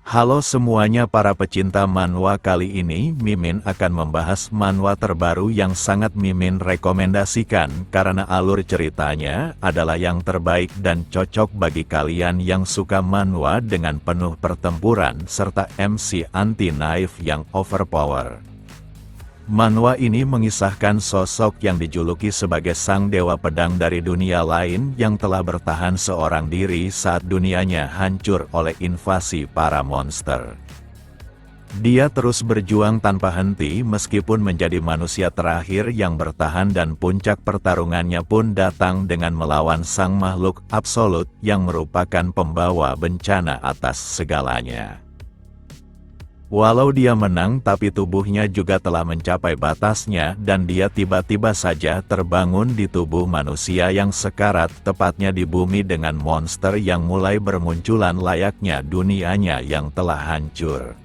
Halo semuanya para pecinta manhwa, kali ini Mimin akan membahas manhwa terbaru yang sangat Mimin rekomendasikan karena alur ceritanya adalah yang terbaik dan cocok bagi kalian yang suka manhwa dengan penuh pertempuran serta MC anti-naif yang overpower. Manhwa ini mengisahkan sosok yang dijuluki sebagai sang dewa pedang dari dunia lain yang telah bertahan seorang diri saat dunianya hancur oleh invasi para monster. Dia terus berjuang tanpa henti meskipun menjadi manusia terakhir yang bertahan, dan puncak pertarungannya pun datang dengan melawan sang makhluk absolut yang merupakan pembawa bencana atas segalanya. Walau dia menang, tapi tubuhnya juga telah mencapai batasnya dan dia tiba-tiba saja terbangun di tubuh manusia yang sekarat, tepatnya di bumi dengan monster yang mulai bermunculan layaknya dunianya yang telah hancur.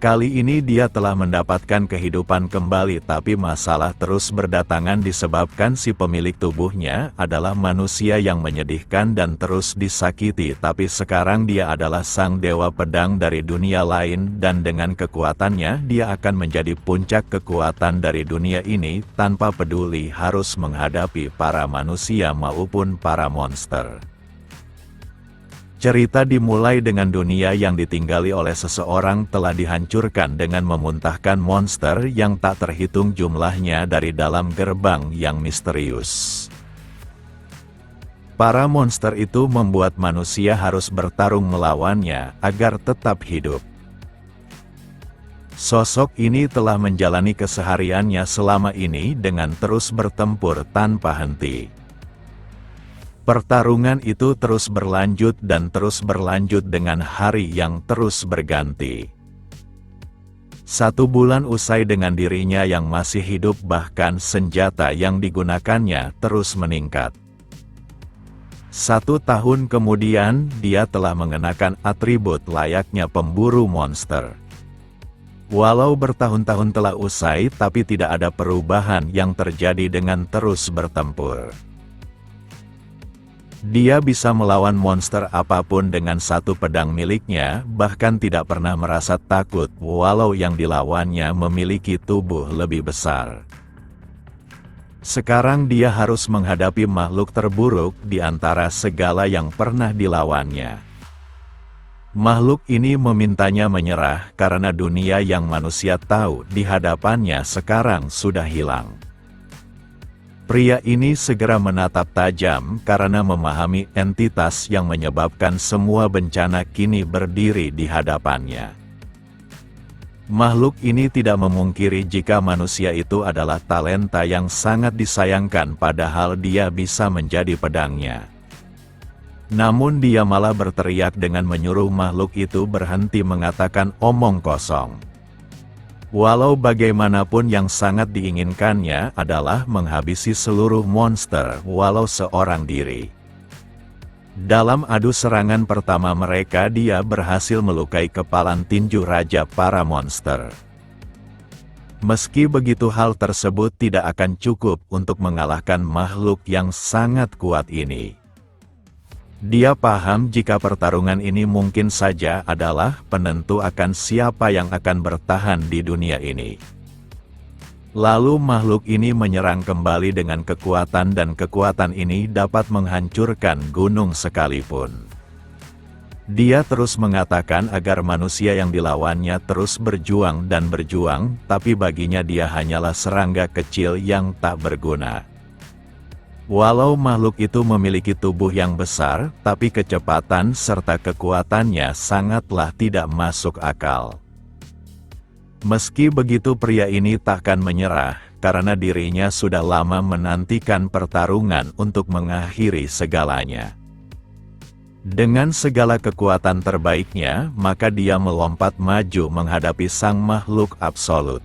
Kali ini dia telah mendapatkan kehidupan kembali, tapi masalah terus berdatangan disebabkan si pemilik tubuhnya adalah manusia yang menyedihkan dan terus disakiti. Tapi sekarang dia adalah sang dewa pedang dari dunia lain, dan dengan kekuatannya dia akan menjadi puncak kekuatan dari dunia ini tanpa peduli harus menghadapi para manusia maupun para monster. Cerita dimulai dengan dunia yang ditinggali oleh seseorang telah dihancurkan dengan memuntahkan monster yang tak terhitung jumlahnya dari dalam gerbang yang misterius. Para monster itu membuat manusia harus bertarung melawannya agar tetap hidup. Sosok ini telah menjalani kesehariannya selama ini dengan terus bertempur tanpa henti. Pertarungan itu terus berlanjut dan terus berlanjut dengan hari yang terus berganti. 1 bulan usai dengan dirinya yang masih hidup, bahkan senjata yang digunakannya terus meningkat. 1 tahun kemudian, dia telah mengenakan atribut layaknya pemburu monster. Walau bertahun-tahun telah usai, tapi tidak ada perubahan yang terjadi dengan terus bertempur. Dia bisa melawan monster apapun dengan 1 pedang miliknya, bahkan tidak pernah merasa takut walau yang dilawannya memiliki tubuh lebih besar. Sekarang dia harus menghadapi makhluk terburuk di antara segala yang pernah dilawannya. Makhluk ini memintanya menyerah karena dunia yang manusia tahu di hadapannya sekarang sudah hilang. Pria ini segera menatap tajam karena memahami entitas yang menyebabkan semua bencana kini berdiri di hadapannya. Makhluk ini tidak memungkiri jika manusia itu adalah talenta yang sangat disayangkan, padahal dia bisa menjadi pedangnya. Namun dia malah berteriak dengan menyuruh makhluk itu berhenti mengatakan omong kosong. Walau bagaimanapun yang sangat diinginkannya adalah menghabisi seluruh monster walau seorang diri. Dalam adu serangan pertama mereka, dia berhasil melukai kepalan tinju raja para monster. Meski begitu, hal tersebut tidak akan cukup untuk mengalahkan makhluk yang sangat kuat ini. Dia paham jika pertarungan ini mungkin saja adalah penentu akan siapa yang akan bertahan di dunia ini. Lalu makhluk ini menyerang kembali dengan kekuatan, dan kekuatan ini dapat menghancurkan gunung sekalipun. Dia terus mengatakan agar manusia yang dilawannya terus berjuang dan berjuang, tapi baginya dia hanyalah serangga kecil yang tak berguna. Walau makhluk itu memiliki tubuh yang besar, tapi kecepatan serta kekuatannya sangatlah tidak masuk akal. Meski begitu, pria ini takkan menyerah, karena dirinya sudah lama menantikan pertarungan untuk mengakhiri segalanya. Dengan segala kekuatan terbaiknya, maka dia melompat maju menghadapi sang makhluk absolut.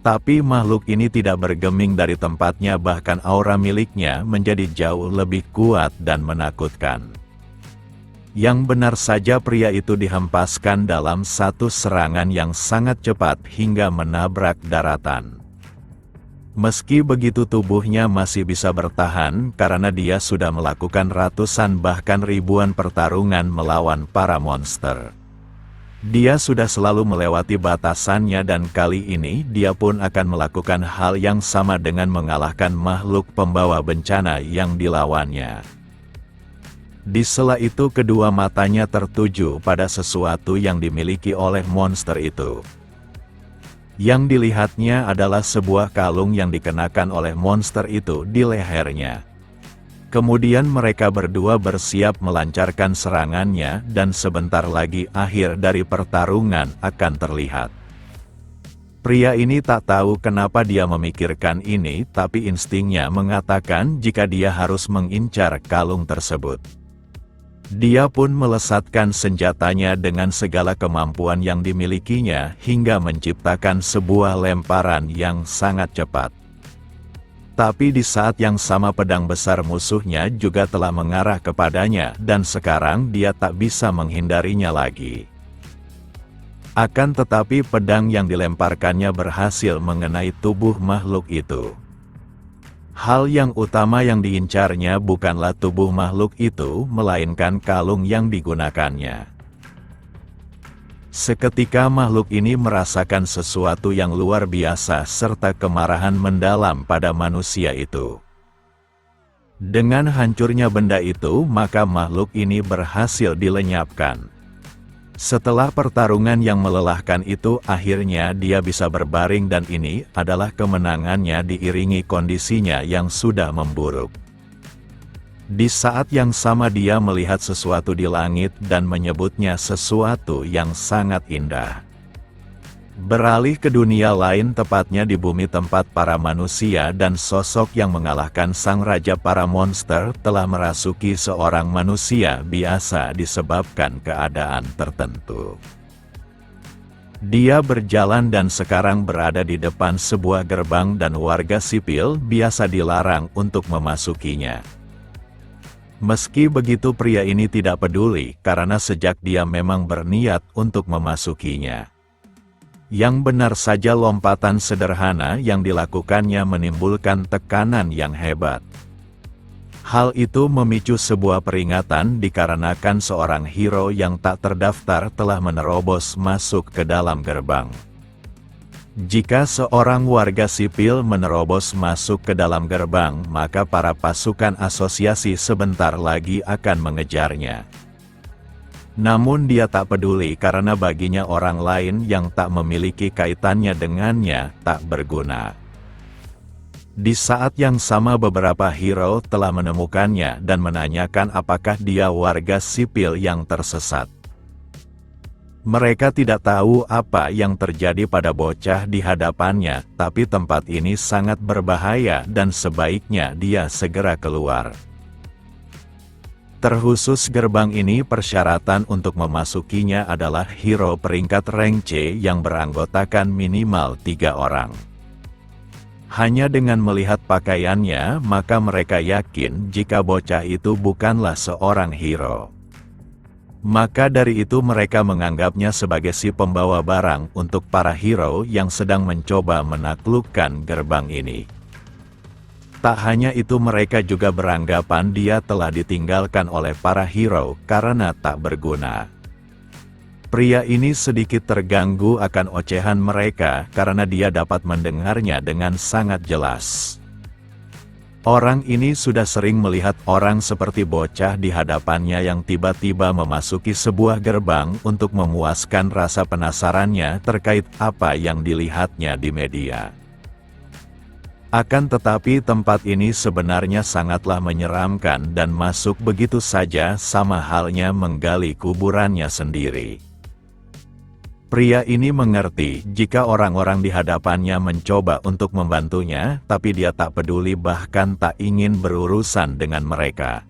Tapi makhluk ini tidak bergeming dari tempatnya, bahkan aura miliknya menjadi jauh lebih kuat dan menakutkan. Yang benar saja pria itu dihempaskan dalam 1 serangan yang sangat cepat hingga menabrak daratan. Meski begitu tubuhnya masih bisa bertahan karena dia sudah melakukan ratusan bahkan ribuan pertarungan melawan para monster. Dia sudah selalu melewati batasannya dan kali ini dia pun akan melakukan hal yang sama dengan mengalahkan makhluk pembawa bencana yang dilawannya. Di sela itu kedua matanya tertuju pada sesuatu yang dimiliki oleh monster itu. Yang dilihatnya adalah sebuah kalung yang dikenakan oleh monster itu di lehernya. Kemudian mereka berdua bersiap melancarkan serangannya dan sebentar lagi akhir dari pertarungan akan terlihat. Pria ini tak tahu kenapa dia memikirkan ini, tapi instingnya mengatakan jika dia harus mengincar kalung tersebut. Dia pun melesatkan senjatanya dengan segala kemampuan yang dimilikinya hingga menciptakan sebuah lemparan yang sangat cepat. Tapi di saat yang sama pedang besar musuhnya juga telah mengarah kepadanya dan sekarang dia tak bisa menghindarinya lagi. Akan tetapi pedang yang dilemparkannya berhasil mengenai tubuh makhluk itu. Hal yang utama yang diincarnya bukanlah tubuh makhluk itu, melainkan kalung yang digunakannya. Seketika makhluk ini merasakan sesuatu yang luar biasa serta kemarahan mendalam pada manusia itu. Dengan hancurnya benda itu, maka makhluk ini berhasil dilenyapkan. Setelah pertarungan yang melelahkan itu, akhirnya dia bisa berbaring dan ini adalah kemenangannya diiringi kondisinya yang sudah memburuk. Di saat yang sama dia melihat sesuatu di langit dan menyebutnya sesuatu yang sangat indah. Beralih ke dunia lain, tepatnya di bumi tempat para manusia dan sosok yang mengalahkan sang raja para monster telah merasuki seorang manusia biasa disebabkan keadaan tertentu. Dia berjalan dan sekarang berada di depan sebuah gerbang dan warga sipil biasa dilarang untuk memasukinya. Meski begitu pria ini tidak peduli karena sejak dia memang berniat untuk memasukinya. Yang benar saja lompatan sederhana yang dilakukannya menimbulkan tekanan yang hebat. Hal itu memicu sebuah peringatan dikarenakan seorang hero yang tak terdaftar telah menerobos masuk ke dalam gerbang. Jika seorang warga sipil menerobos masuk ke dalam gerbang, maka para pasukan asosiasi sebentar lagi akan mengejarnya. Namun dia tak peduli karena baginya orang lain yang tak memiliki kaitannya dengannya tak berguna. Di saat yang sama beberapa hero telah menemukannya dan menanyakan apakah dia warga sipil yang tersesat. Mereka tidak tahu apa yang terjadi pada bocah di hadapannya, tapi tempat ini sangat berbahaya dan sebaiknya dia segera keluar. Terkhusus gerbang ini persyaratan untuk memasukinya adalah hero peringkat rank C yang beranggotakan minimal 3 orang. Hanya dengan melihat pakaiannya, maka mereka yakin jika bocah itu bukanlah seorang hero. Maka dari itu mereka menganggapnya sebagai si pembawa barang untuk para hero yang sedang mencoba menaklukkan gerbang ini. Tak hanya itu, mereka juga beranggapan dia telah ditinggalkan oleh para hero karena tak berguna. Pria ini sedikit terganggu akan ocehan mereka karena dia dapat mendengarnya dengan sangat jelas. Orang ini sudah sering melihat orang seperti bocah di hadapannya yang tiba-tiba memasuki sebuah gerbang untuk memuaskan rasa penasarannya terkait apa yang dilihatnya di media. Akan tetapi tempat ini sebenarnya sangatlah menyeramkan dan masuk begitu saja sama halnya menggali kuburannya sendiri. Pria ini mengerti jika orang-orang di hadapannya mencoba untuk membantunya, tapi dia tak peduli bahkan tak ingin berurusan dengan mereka.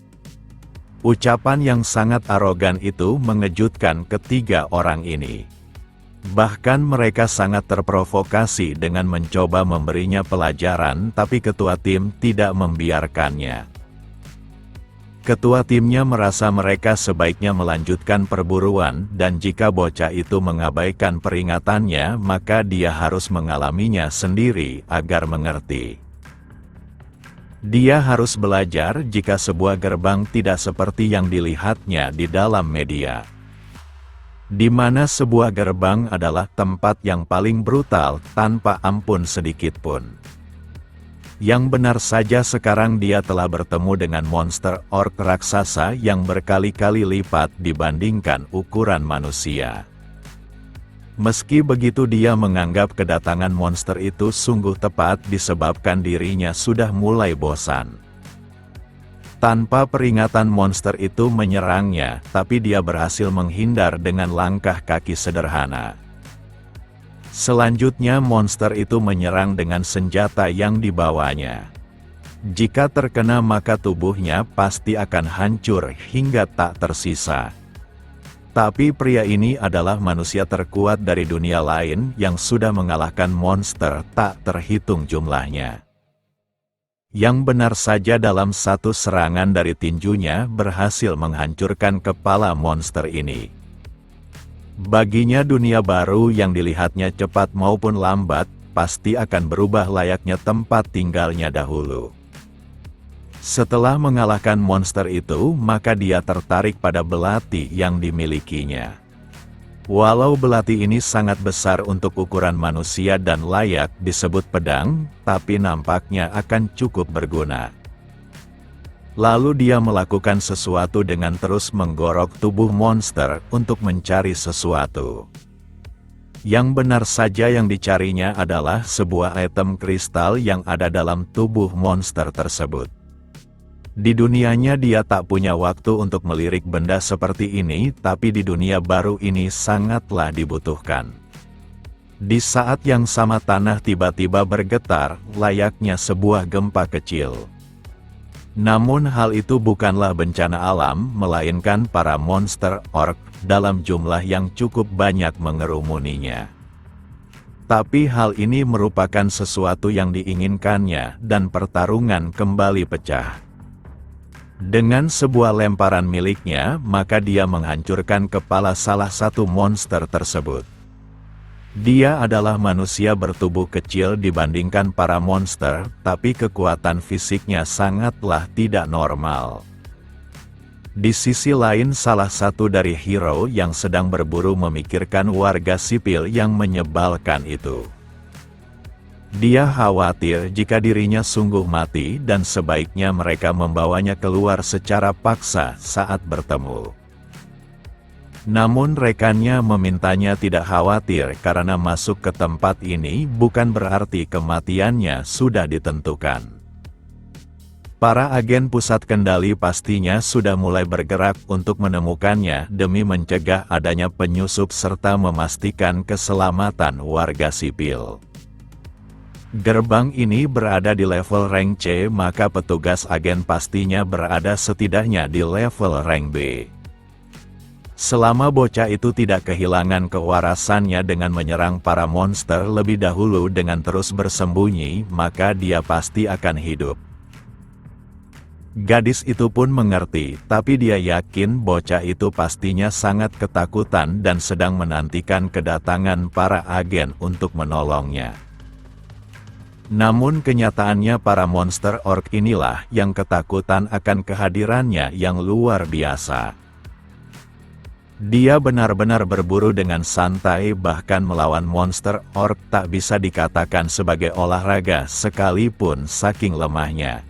Ucapan yang sangat arogan itu mengejutkan ketiga orang ini. Bahkan mereka sangat terprovokasi dengan mencoba memberinya pelajaran, tapi ketua tim tidak membiarkannya. Ketua timnya merasa mereka sebaiknya melanjutkan perburuan, dan jika bocah itu mengabaikan peringatannya, maka dia harus mengalaminya sendiri agar mengerti. Dia harus belajar jika sebuah gerbang tidak seperti yang dilihatnya di dalam media, di mana sebuah gerbang adalah tempat yang paling brutal tanpa ampun sedikit pun. Yang benar saja sekarang dia telah bertemu dengan monster orc raksasa yang berkali-kali lipat dibandingkan ukuran manusia. Meski begitu dia menganggap kedatangan monster itu sungguh tepat disebabkan dirinya sudah mulai bosan. Tanpa peringatan monster itu menyerangnya, tapi dia berhasil menghindar dengan langkah kaki sederhana. Selanjutnya monster itu menyerang dengan senjata yang dibawanya. Jika terkena maka tubuhnya pasti akan hancur hingga tak tersisa. Tapi pria ini adalah manusia terkuat dari dunia lain yang sudah mengalahkan monster tak terhitung jumlahnya. Yang benar saja dalam satu serangan dari tinjunya berhasil menghancurkan kepala monster ini. Baginya dunia baru yang dilihatnya cepat maupun lambat, pasti akan berubah layaknya tempat tinggalnya dahulu. Setelah mengalahkan monster itu, maka dia tertarik pada belati yang dimilikinya. Walau belati ini sangat besar untuk ukuran manusia dan layak disebut pedang, tapi nampaknya akan cukup berguna. Lalu dia melakukan sesuatu dengan terus menggorok tubuh monster untuk mencari sesuatu. Yang benar saja yang dicarinya adalah sebuah item kristal yang ada dalam tubuh monster tersebut. Di dunianya dia tak punya waktu untuk melirik benda seperti ini, tapi di dunia baru ini sangatlah dibutuhkan. Di saat yang sama tanah tiba-tiba bergetar, layaknya sebuah gempa kecil. Namun hal itu bukanlah bencana alam, melainkan para monster orc dalam jumlah yang cukup banyak mengerumuninya. Tapi hal ini merupakan sesuatu yang diinginkannya, dan pertarungan kembali pecah. Dengan sebuah lemparan miliknya, maka dia menghancurkan kepala salah satu monster tersebut. Dia adalah manusia bertubuh kecil dibandingkan para monster, tapi kekuatan fisiknya sangatlah tidak normal. Di sisi lain salah satu dari hero yang sedang berburu memikirkan warga sipil yang menyebalkan itu. Dia khawatir jika dirinya sungguh mati dan sebaiknya mereka membawanya keluar secara paksa saat bertemu. Namun rekannya memintanya tidak khawatir karena masuk ke tempat ini bukan berarti kematiannya sudah ditentukan. Para agen pusat kendali pastinya sudah mulai bergerak untuk menemukannya demi mencegah adanya penyusup serta memastikan keselamatan warga sipil. Gerbang ini berada di level rank C, maka petugas agen pastinya berada setidaknya di level rank B. Selama bocah itu tidak kehilangan kewarasannya dengan menyerang para monster lebih dahulu dengan terus bersembunyi, maka dia pasti akan hidup. Gadis itu pun mengerti, tapi dia yakin bocah itu pastinya sangat ketakutan dan sedang menantikan kedatangan para agen untuk menolongnya. Namun kenyataannya para monster orc inilah yang ketakutan akan kehadirannya yang luar biasa. Dia benar-benar berburu dengan santai, bahkan melawan monster orc tak bisa dikatakan sebagai olahraga sekalipun saking lemahnya.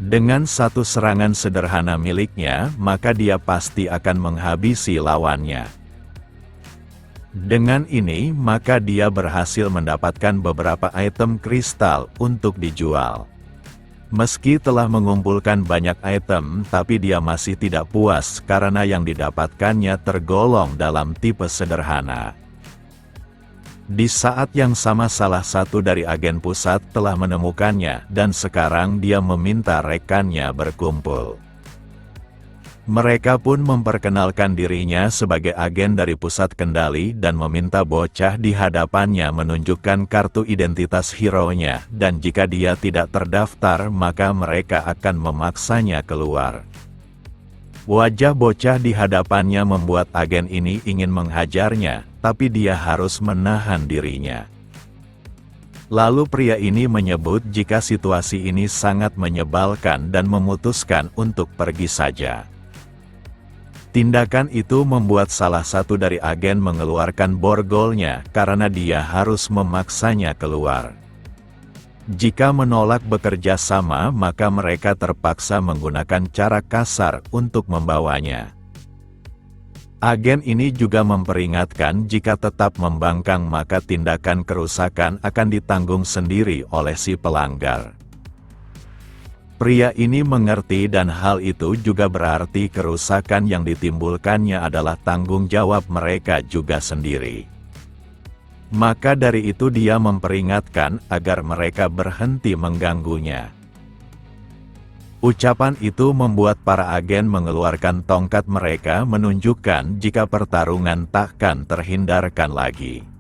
Dengan satu serangan sederhana miliknya, maka dia pasti akan menghabisi lawannya. Dengan ini, maka dia berhasil mendapatkan beberapa item kristal untuk dijual. Meski telah mengumpulkan banyak item, tapi dia masih tidak puas karena yang didapatkannya tergolong dalam tipe sederhana. Di saat yang sama salah satu dari agen pusat telah menemukannya dan sekarang dia meminta rekannya berkumpul. Mereka pun memperkenalkan dirinya sebagai agen dari pusat kendali dan meminta bocah di hadapannya menunjukkan kartu identitas hero-nya, dan jika dia tidak terdaftar maka mereka akan memaksanya keluar. Wajah bocah di hadapannya membuat agen ini ingin menghajarnya, tapi dia harus menahan dirinya. Lalu pria ini menyebut jika situasi ini sangat menyebalkan dan memutuskan untuk pergi saja. Tindakan itu membuat salah satu dari agen mengeluarkan borgolnya karena dia harus memaksanya keluar. Jika menolak bekerja sama maka mereka terpaksa menggunakan cara kasar untuk membawanya. Agen ini juga memperingatkan jika tetap membangkang maka tindakan kerusakan akan ditanggung sendiri oleh si pelanggar. Pria ini mengerti dan hal itu juga berarti kerusakan yang ditimbulkannya adalah tanggung jawab mereka juga sendiri. Maka dari itu dia memperingatkan agar mereka berhenti mengganggunya. Ucapan itu membuat para agen mengeluarkan tongkat mereka menunjukkan jika pertarungan takkan terhindarkan lagi.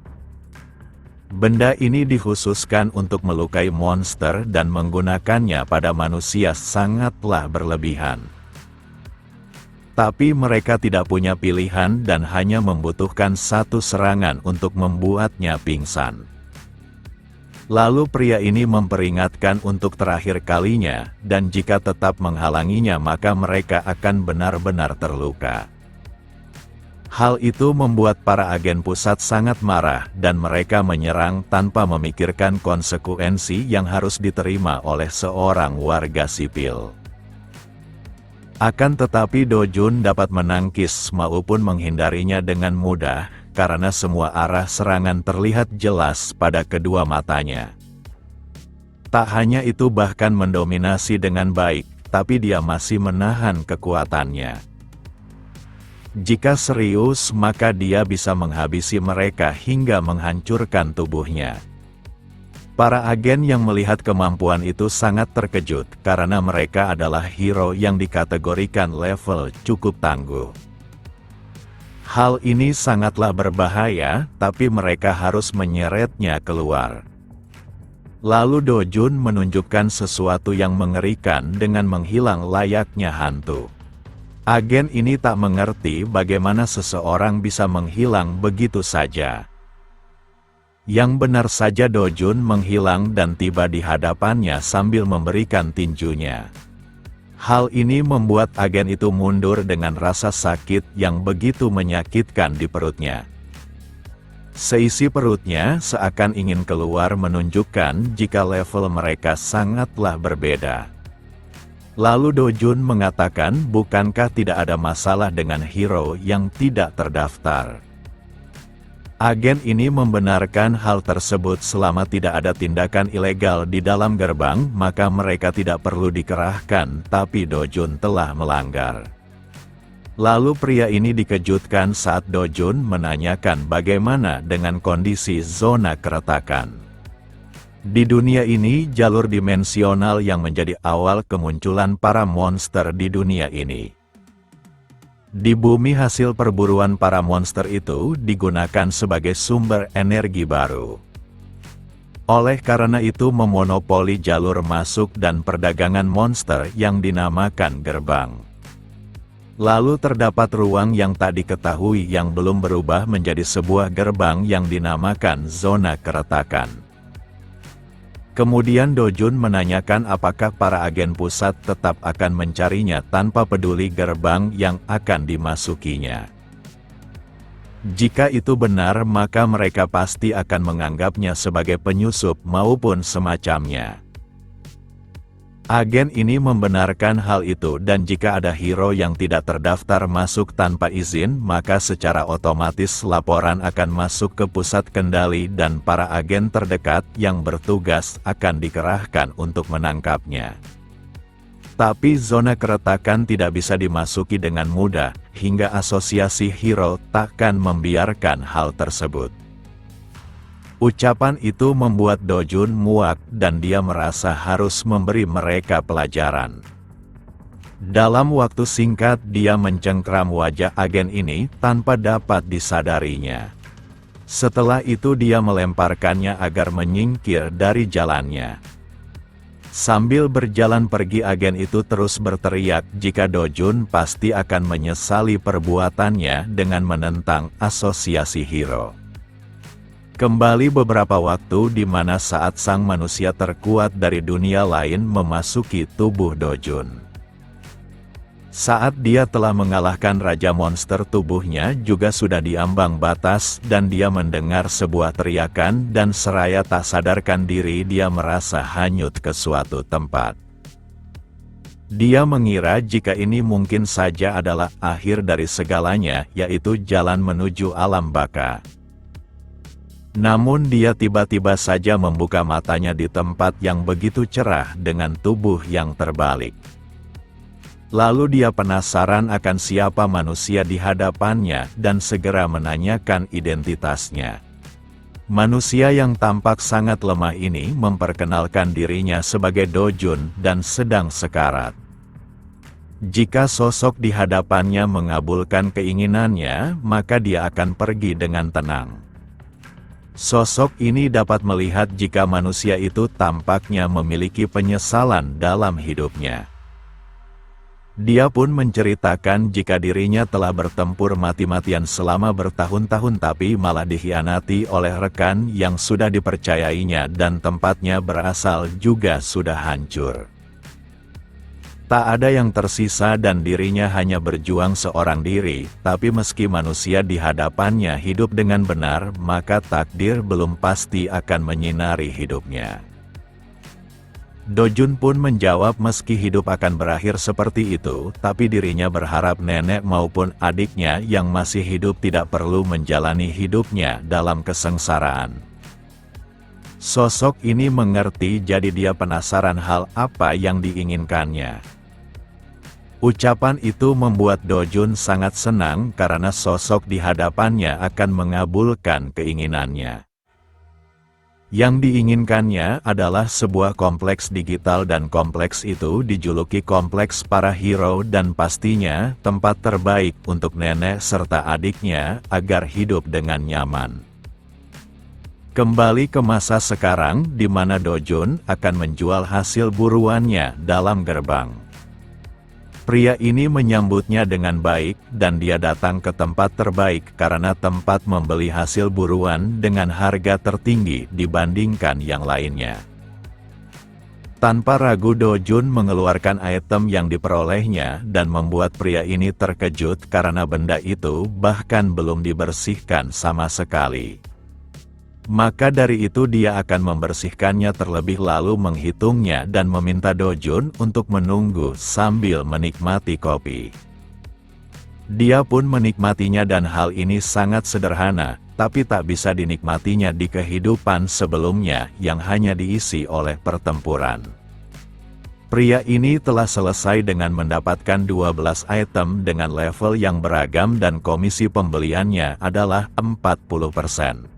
Benda ini dikhususkan untuk melukai monster dan menggunakannya pada manusia sangatlah berlebihan. Tapi mereka tidak punya pilihan dan hanya membutuhkan satu serangan untuk membuatnya pingsan. Lalu pria ini memperingatkan untuk terakhir kalinya, dan jika tetap menghalanginya maka mereka akan benar-benar terluka. Hal itu membuat para agen pusat sangat marah dan mereka menyerang tanpa memikirkan konsekuensi yang harus diterima oleh seorang warga sipil. Akan tetapi Do Jun dapat menangkis maupun menghindarinya dengan mudah, karena semua arah serangan terlihat jelas pada kedua matanya. Tak hanya itu bahkan mendominasi dengan baik, tapi dia masih menahan kekuatannya. Jika serius maka dia bisa menghabisi mereka hingga menghancurkan tubuhnya. Para agen yang melihat kemampuan itu sangat terkejut karena mereka adalah hero yang dikategorikan level cukup tangguh. Hal ini sangatlah berbahaya, tapi mereka harus menyeretnya keluar. Lalu Do Jun menunjukkan sesuatu yang mengerikan dengan menghilang layaknya hantu. Agen ini tak mengerti bagaimana seseorang bisa menghilang begitu saja. Yang benar saja Do Jun menghilang dan tiba di hadapannya sambil memberikan tinjunya. Hal ini membuat agen itu mundur dengan rasa sakit yang begitu menyakitkan di perutnya. Seisi perutnya seakan ingin keluar menunjukkan jika level mereka sangatlah berbeda. Lalu Do Jun mengatakan bukankah tidak ada masalah dengan hero yang tidak terdaftar. Agen ini membenarkan hal tersebut selama tidak ada tindakan ilegal di dalam gerbang maka mereka tidak perlu dikerahkan, tapi Do Jun telah melanggar. Lalu pria ini dikejutkan saat Do Jun menanyakan bagaimana dengan kondisi zona keretakan. Di dunia ini jalur dimensional yang menjadi awal kemunculan para monster di dunia ini. Di bumi hasil perburuan para monster itu digunakan sebagai sumber energi baru. Oleh karena itu memonopoli jalur masuk dan perdagangan monster yang dinamakan gerbang. Lalu terdapat ruang yang tak diketahui yang belum berubah menjadi sebuah gerbang yang dinamakan zona keretakan. Kemudian Do Jun menanyakan apakah para agen pusat tetap akan mencarinya tanpa peduli gerbang yang akan dimasukinya. Jika itu benar maka mereka pasti akan menganggapnya sebagai penyusup maupun semacamnya. Agen ini membenarkan hal itu dan jika ada hero yang tidak terdaftar masuk tanpa izin maka secara otomatis laporan akan masuk ke pusat kendali dan para agen terdekat yang bertugas akan dikerahkan untuk menangkapnya. Tapi zona keretakan tidak bisa dimasuki dengan mudah, hingga asosiasi hero takkan membiarkan hal tersebut. Ucapan itu membuat Do Jun muak dan dia merasa harus memberi mereka pelajaran. Dalam waktu singkat dia mencengkram wajah agen ini tanpa dapat disadarinya. Setelah itu dia melemparkannya agar menyingkir dari jalannya. Sambil berjalan pergi agen itu terus berteriak jika Do-jun pasti akan menyesali perbuatannya dengan menentang asosiasi hero. Kembali beberapa waktu di mana saat sang manusia terkuat dari dunia lain memasuki tubuh Do-jun. Saat dia telah mengalahkan Raja Monster, tubuhnya juga sudah diambang batas dan dia mendengar sebuah teriakan dan seraya tak sadarkan diri dia merasa hanyut ke suatu tempat. Dia mengira jika ini mungkin saja adalah akhir dari segalanya, yaitu jalan menuju alam baka. Namun dia tiba-tiba saja membuka matanya di tempat yang begitu cerah dengan tubuh yang terbalik. Lalu dia penasaran akan siapa manusia di hadapannya dan segera menanyakan identitasnya. Manusia yang tampak sangat lemah ini memperkenalkan dirinya sebagai Do-jun dan sedang sekarat. Jika sosok di hadapannya mengabulkan keinginannya, maka dia akan pergi dengan tenang. Sosok ini dapat melihat jika manusia itu tampaknya memiliki penyesalan dalam hidupnya. Dia pun menceritakan jika dirinya telah bertempur mati-matian selama bertahun-tahun tapi malah dikhianati oleh rekan yang sudah dipercayainya dan tempatnya berasal juga sudah hancur. Tak ada yang tersisa dan dirinya hanya berjuang seorang diri, tapi meski manusia di hadapannya hidup dengan benar, maka takdir belum pasti akan menyinari hidupnya. Do-jun pun menjawab meski hidup akan berakhir seperti itu, tapi dirinya berharap nenek maupun adiknya yang masih hidup tidak perlu menjalani hidupnya dalam kesengsaraan. Sosok ini mengerti, jadi dia penasaran hal apa yang diinginkannya. Ucapan itu membuat Do-jun sangat senang karena sosok di hadapannya akan mengabulkan keinginannya. Yang diinginkannya adalah sebuah kompleks digital dan kompleks itu dijuluki kompleks para hero dan pastinya tempat terbaik untuk nenek serta adiknya agar hidup dengan nyaman. Kembali ke masa sekarang di mana Do-jun akan menjual hasil buruannya dalam gerbang. Pria ini menyambutnya dengan baik dan dia datang ke tempat terbaik karena tempat membeli hasil buruan dengan harga tertinggi dibandingkan yang lainnya. Tanpa ragu Do-jun mengeluarkan item yang diperolehnya dan membuat pria ini terkejut karena benda itu bahkan belum dibersihkan sama sekali. Maka dari itu dia akan membersihkannya terlebih lalu menghitungnya dan meminta Do-jun untuk menunggu sambil menikmati kopi. Dia pun menikmatinya dan hal ini sangat sederhana, tapi tak bisa dinikmatinya di kehidupan sebelumnya yang hanya diisi oleh pertempuran. Pria ini telah selesai dengan mendapatkan 12 item dengan level yang beragam dan komisi pembeliannya adalah 40%.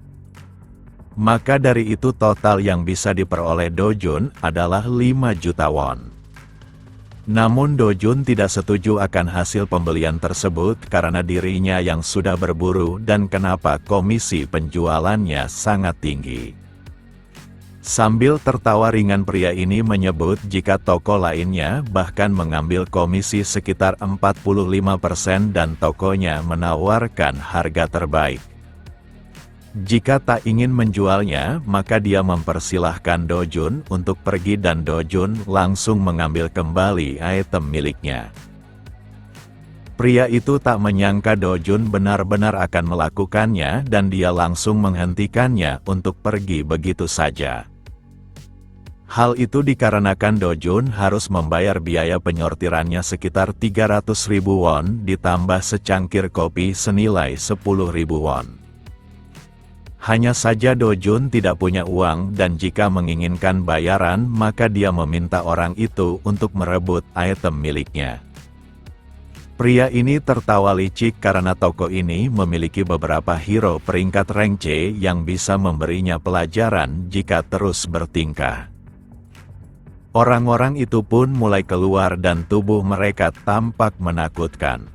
Maka dari itu total yang bisa diperoleh Do-jun adalah 5 juta won. Namun Do-jun tidak setuju akan hasil pembelian tersebut karena dirinya yang sudah berburu dan kenapa komisi penjualannya sangat tinggi. Sambil tertawa ringan pria ini menyebut jika toko lainnya bahkan mengambil komisi sekitar 45% dan tokonya menawarkan harga terbaik. Jika tak ingin menjualnya, maka dia mempersilahkan Do-jun untuk pergi dan Do-jun langsung mengambil kembali item miliknya. Pria itu tak menyangka Do-jun benar-benar akan melakukannya dan dia langsung menghentikannya untuk pergi begitu saja. Hal itu dikarenakan Do-jun harus membayar biaya penyortirannya sekitar 300.000 won ditambah secangkir kopi senilai 10.000 won. Hanya saja Do-jun tidak punya uang dan jika menginginkan bayaran maka dia meminta orang itu untuk merebut item miliknya. Pria ini tertawa licik karena toko ini memiliki beberapa hero peringkat rank C yang bisa memberinya pelajaran jika terus bertingkah. Orang-orang itu pun mulai keluar dan tubuh mereka tampak menakutkan.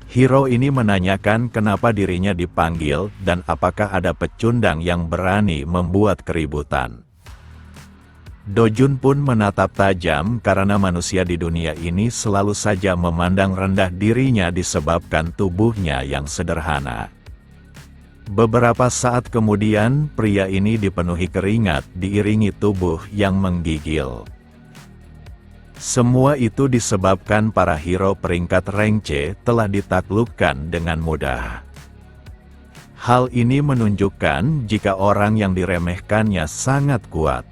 Hero ini menanyakan kenapa dirinya dipanggil dan apakah ada pecundang yang berani membuat keributan. Dojun pun menatap tajam karena manusia di dunia ini selalu saja memandang rendah dirinya disebabkan tubuhnya yang sederhana. Beberapa saat kemudian, pria ini dipenuhi keringat diiringi tubuh yang menggigil. Semua itu disebabkan para hero peringkat rank C telah ditaklukkan dengan mudah. Hal ini menunjukkan jika orang yang diremehkannya sangat kuat.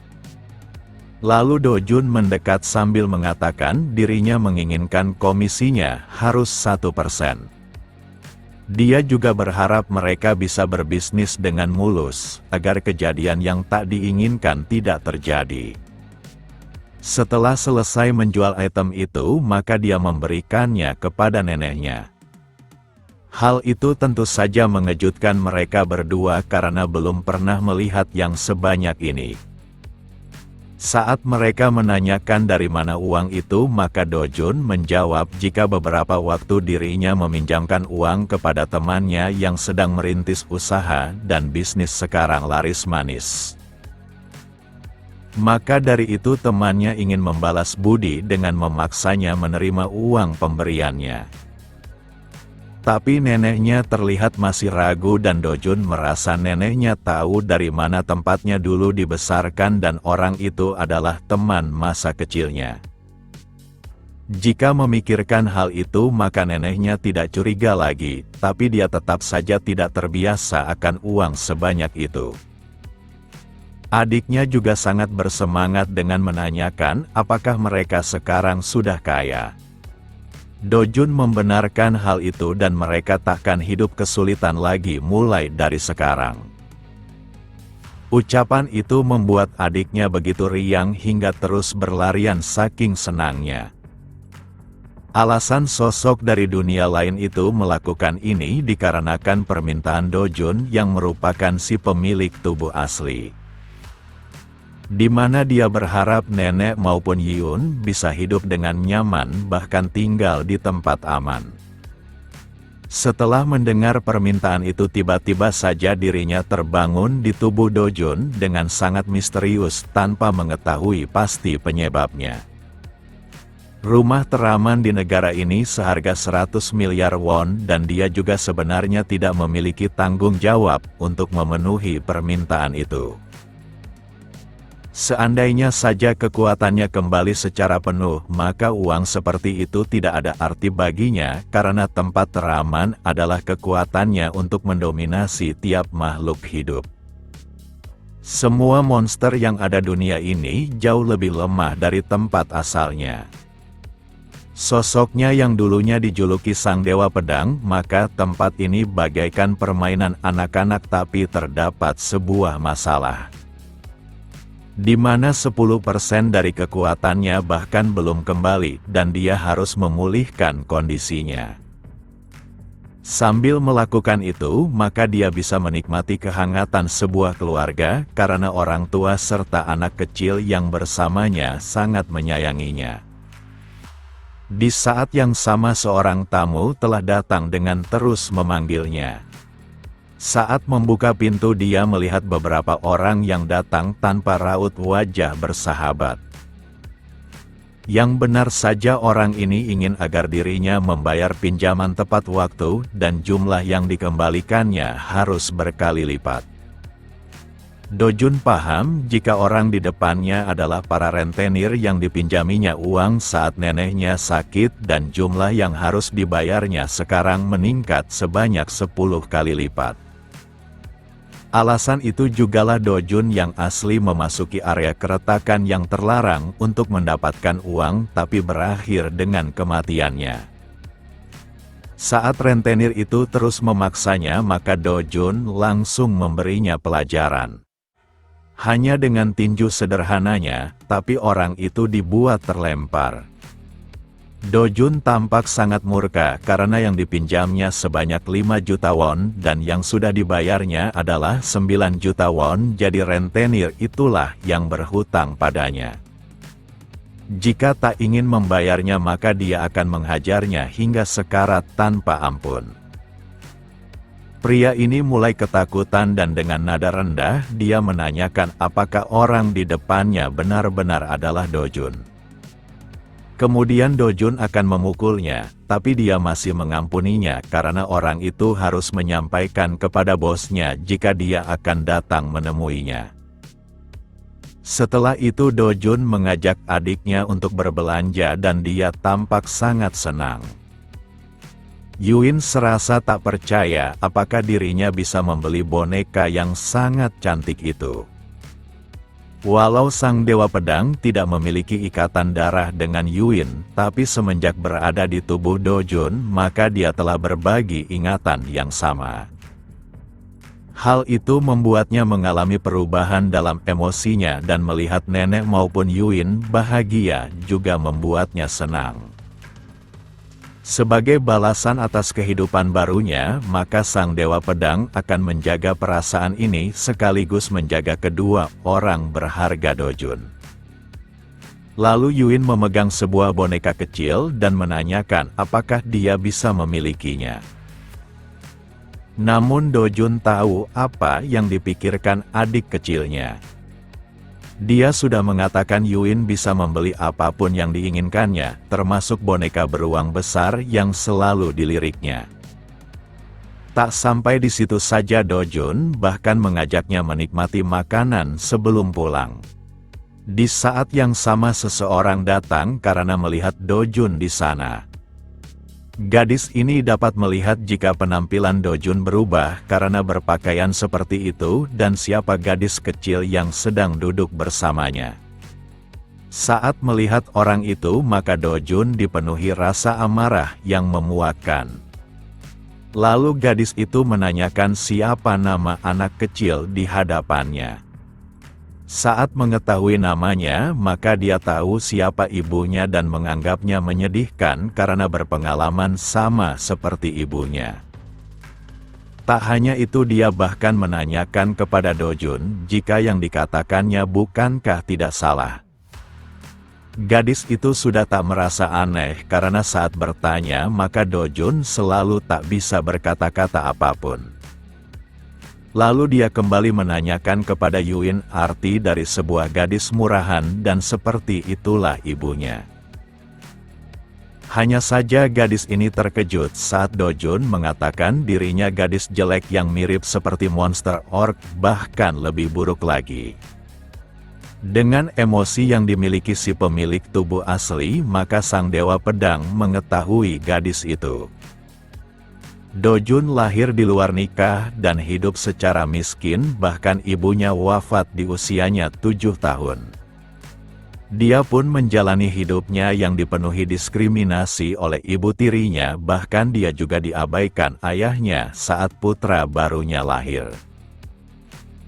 Lalu Dojun mendekat sambil mengatakan dirinya menginginkan komisinya harus 1%. Dia juga berharap mereka bisa berbisnis dengan mulus, agar kejadian yang tak diinginkan tidak terjadi. Setelah selesai menjual item itu, maka dia memberikannya kepada neneknya. Hal itu tentu saja mengejutkan mereka berdua karena belum pernah melihat yang sebanyak ini. Saat mereka menanyakan dari mana uang itu, maka Dojun menjawab jika beberapa waktu dirinya meminjamkan uang kepada temannya yang sedang merintis usaha dan bisnis sekarang laris manis. Maka dari itu temannya ingin membalas budi dengan memaksanya menerima uang pemberiannya. Tapi neneknya terlihat masih ragu dan Dojun merasa neneknya tahu dari mana tempatnya dulu dibesarkan dan orang itu adalah teman masa kecilnya. Jika memikirkan hal itu maka neneknya tidak curiga lagi, tapi dia tetap saja tidak terbiasa akan uang sebanyak itu. Adiknya juga sangat bersemangat dengan menanyakan apakah mereka sekarang sudah kaya. Dojun membenarkan hal itu dan mereka takkan hidup kesulitan lagi mulai dari sekarang. Ucapan itu membuat adiknya begitu riang hingga terus berlarian saking senangnya. Alasan sosok dari dunia lain itu melakukan ini dikarenakan permintaan Dojun yang merupakan si pemilik tubuh asli. Di mana dia berharap nenek maupun Yun bisa hidup dengan nyaman bahkan tinggal di tempat aman. Setelah mendengar permintaan itu tiba-tiba saja dirinya terbangun di tubuh Dojun dengan sangat misterius tanpa mengetahui pasti penyebabnya. Rumah teraman di negara ini seharga 100 miliar won dan dia juga sebenarnya tidak memiliki tanggung jawab untuk memenuhi permintaan itu. Seandainya saja kekuatannya kembali secara penuh, maka uang seperti itu tidak ada arti baginya karena tempat teraman adalah kekuatannya untuk mendominasi tiap makhluk hidup. Semua monster yang ada dunia ini jauh lebih lemah dari tempat asalnya. Sosoknya yang dulunya dijuluki Sang Dewa Pedang, maka tempat ini bagaikan permainan anak-anak tapi terdapat sebuah masalah. Di mana 10% dari kekuatannya bahkan belum kembali dan dia harus memulihkan kondisinya. Sambil melakukan itu, maka dia bisa menikmati kehangatan sebuah keluarga karena orang tua serta anak kecil yang bersamanya sangat menyayanginya. Di saat yang sama seorang tamu telah datang dengan terus memanggilnya. Saat membuka pintu dia melihat beberapa orang yang datang tanpa raut wajah bersahabat. Yang benar saja orang ini ingin agar dirinya membayar pinjaman tepat waktu dan jumlah yang dikembalikannya harus berkali lipat. Dojun paham jika orang di depannya adalah para rentenir yang dipinjaminya uang saat neneknya sakit dan jumlah yang harus dibayarnya sekarang meningkat sebanyak 10 kali lipat. Alasan itu jugalah Dojun yang asli memasuki area keretakan yang terlarang untuk mendapatkan uang tapi berakhir dengan kematiannya. Saat rentenir itu terus memaksanya maka Dojun langsung memberinya pelajaran. Hanya dengan tinju sederhananya, tapi orang itu dibuat terlempar. Dojun tampak sangat murka karena yang dipinjamnya sebanyak 5 juta won dan yang sudah dibayarnya adalah 9 juta won, jadi rentenir itulah yang berhutang padanya. Jika tak ingin membayarnya maka dia akan menghajarnya hingga sekarat tanpa ampun. Pria ini mulai ketakutan dan dengan nada rendah dia menanyakan apakah orang di depannya benar-benar adalah Dojun. Kemudian Dojun akan memukulnya, tapi dia masih mengampuninya karena orang itu harus menyampaikan kepada bosnya jika dia akan datang menemuinya. Setelah itu Dojun mengajak adiknya untuk berbelanja dan dia tampak sangat senang. Yuin serasa tak percaya apakah dirinya bisa membeli boneka yang sangat cantik itu. Walau sang Dewa Pedang tidak memiliki ikatan darah dengan Yuin, tapi semenjak berada di tubuh Dojun, maka dia telah berbagi ingatan yang sama. Hal itu membuatnya mengalami perubahan dalam emosinya dan melihat nenek maupun Yuin bahagia juga membuatnya senang. Sebagai balasan atas kehidupan barunya, maka sang Dewa Pedang akan menjaga perasaan ini sekaligus menjaga kedua orang berharga Dojun. Lalu Yuin memegang sebuah boneka kecil dan menanyakan apakah dia bisa memilikinya. Namun Dojun tahu apa yang dipikirkan adik kecilnya. Dia sudah mengatakan Yuin bisa membeli apapun yang diinginkannya, termasuk boneka beruang besar yang selalu diliriknya. Tak sampai di situ saja Dojun bahkan mengajaknya menikmati makanan sebelum pulang. Di saat yang sama seseorang datang karena melihat Dojun di sana. Gadis ini dapat melihat jika penampilan Dojun berubah karena berpakaian seperti itu dan siapa gadis kecil yang sedang duduk bersamanya. Saat melihat orang itu maka Dojun dipenuhi rasa amarah yang memuakkan. Lalu gadis itu menanyakan siapa nama anak kecil di hadapannya. Saat mengetahui namanya, maka dia tahu siapa ibunya dan menganggapnya menyedihkan karena berpengalaman sama seperti ibunya. Tak hanya itu dia bahkan menanyakan kepada Dojun jika yang dikatakannya bukankah tidak salah. Gadis itu sudah tak merasa aneh karena saat bertanya maka Dojun selalu tak bisa berkata-kata apapun. Lalu dia kembali menanyakan kepada Yuin arti dari sebuah gadis murahan dan seperti itulah ibunya. Hanya saja gadis ini terkejut saat Dojun mengatakan dirinya gadis jelek yang mirip seperti monster orc, bahkan lebih buruk lagi. Dengan emosi yang dimiliki si pemilik tubuh asli, maka sang Dewa Pedang mengetahui gadis itu. Dojun lahir di luar nikah dan hidup secara miskin, bahkan ibunya wafat di usianya 7 tahun. Dia pun menjalani hidupnya yang dipenuhi diskriminasi oleh ibu tirinya, bahkan dia juga diabaikan ayahnya saat putra barunya lahir.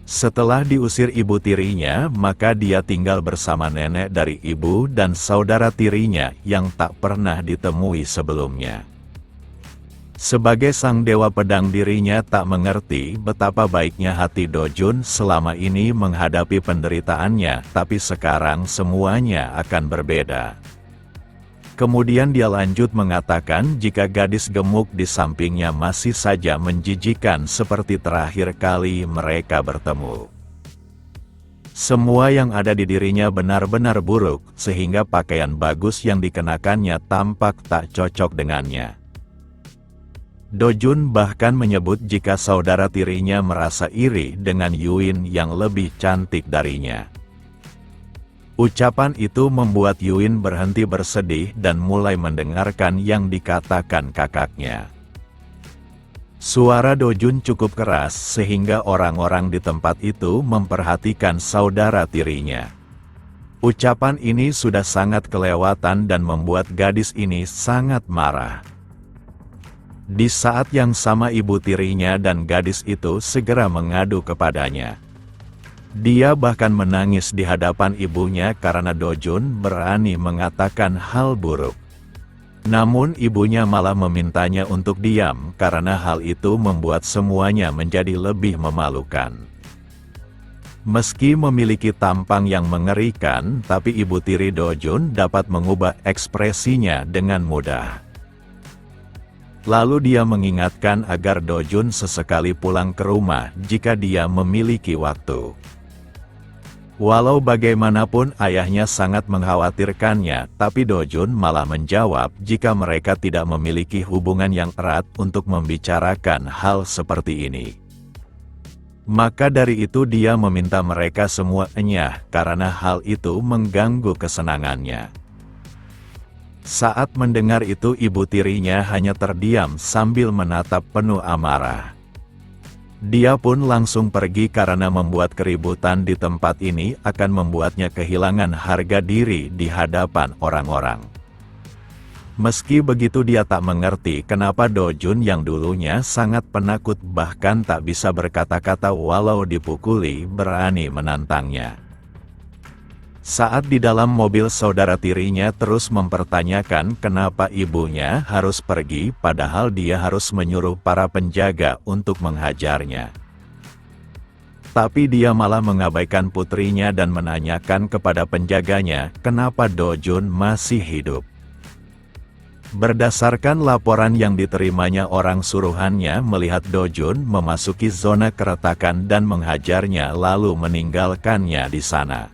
Setelah diusir ibu tirinya, maka dia tinggal bersama nenek dari ibu dan saudara tirinya yang tak pernah ditemui sebelumnya. Sebagai sang Dewa Pedang dirinya tak mengerti betapa baiknya hati Dojun selama ini menghadapi penderitaannya, tapi sekarang semuanya akan berbeda. Kemudian dia lanjut mengatakan jika gadis gemuk di sampingnya masih saja menjijikan seperti terakhir kali mereka bertemu. Semua yang ada di dirinya benar-benar buruk, sehingga pakaian bagus yang dikenakannya tampak tak cocok dengannya. Dojun bahkan menyebut jika saudara tirinya merasa iri dengan Yuin yang lebih cantik darinya. Ucapan itu membuat Yuin berhenti bersedih dan mulai mendengarkan yang dikatakan kakaknya. Suara Dojun cukup keras sehingga orang-orang di tempat itu memperhatikan saudara tirinya. Ucapan ini sudah sangat kelewatan dan membuat gadis ini sangat marah. Di saat yang sama ibu tirinya dan gadis itu segera mengadu kepadanya. Dia bahkan menangis di hadapan ibunya karena Dojun berani mengatakan hal buruk. Namun ibunya malah memintanya untuk diam karena hal itu membuat semuanya menjadi lebih memalukan. Meski memiliki tampang yang mengerikan, tapi ibu tiri Do-jun dapat mengubah ekspresinya dengan mudah. Lalu dia mengingatkan agar Do-jun sesekali pulang ke rumah jika dia memiliki waktu. Walau bagaimanapun ayahnya sangat mengkhawatirkannya, tapi Do-jun malah menjawab jika mereka tidak memiliki hubungan yang erat untuk membicarakan hal seperti ini. Maka dari itu dia meminta mereka semua enyah karena hal itu mengganggu kesenangannya. Saat mendengar itu ibu tirinya hanya terdiam sambil menatap penuh amarah. Dia pun langsung pergi karena membuat keributan di tempat ini akan membuatnya kehilangan harga diri di hadapan orang-orang. Meski begitu dia tak mengerti kenapa Do-jun yang dulunya sangat penakut bahkan tak bisa berkata-kata walau dipukuli berani menantangnya. Saat di dalam mobil saudara tirinya terus mempertanyakan kenapa ibunya harus pergi padahal dia harus menyuruh para penjaga untuk menghajarnya. Tapi dia malah mengabaikan putrinya dan menanyakan kepada penjaganya kenapa Do-jun masih hidup. Berdasarkan laporan yang diterimanya orang suruhannya melihat Do-jun memasuki zona keretakan dan menghajarnya lalu meninggalkannya di sana.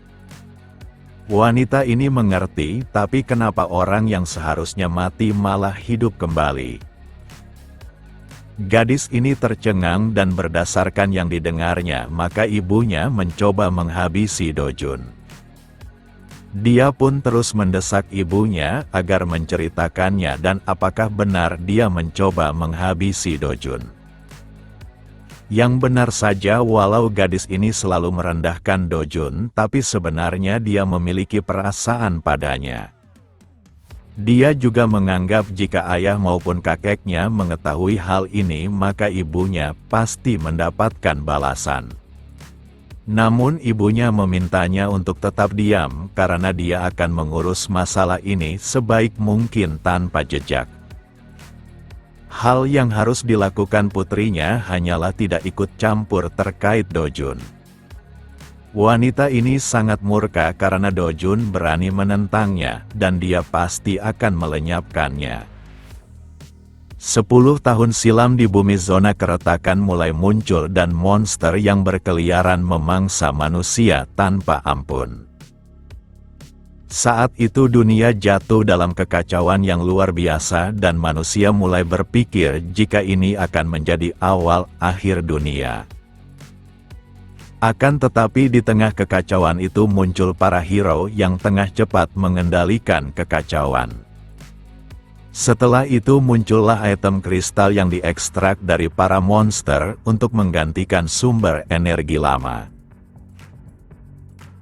Wanita ini mengerti, tapi kenapa orang yang seharusnya mati malah hidup kembali? Gadis ini tercengang dan berdasarkan yang didengarnya maka ibunya mencoba menghabisi Do-jun. Dia pun terus mendesak ibunya agar menceritakannya dan apakah benar dia mencoba menghabisi Do-jun. Yang benar saja walau gadis ini selalu merendahkan Do-jun, tapi sebenarnya dia memiliki perasaan padanya. Dia juga menganggap jika ayah maupun kakeknya mengetahui hal ini maka ibunya pasti mendapatkan balasan. Namun ibunya memintanya untuk tetap diam karena dia akan mengurus masalah ini sebaik mungkin tanpa jejak. Hal yang harus dilakukan putrinya hanyalah tidak ikut campur terkait Do-jun. Wanita ini sangat murka karena Do-jun berani menentangnya dan dia pasti akan melenyapkannya. 10 tahun silam di bumi zona keretakan mulai muncul dan monster yang berkeliaran memangsa manusia tanpa ampun. Saat itu dunia jatuh dalam kekacauan yang luar biasa dan manusia mulai berpikir jika ini akan menjadi awal akhir dunia. Akan tetapi di tengah kekacauan itu muncul para hero yang tengah cepat mengendalikan kekacauan. Setelah itu muncullah item kristal yang diekstrak dari para monster untuk menggantikan sumber energi lama.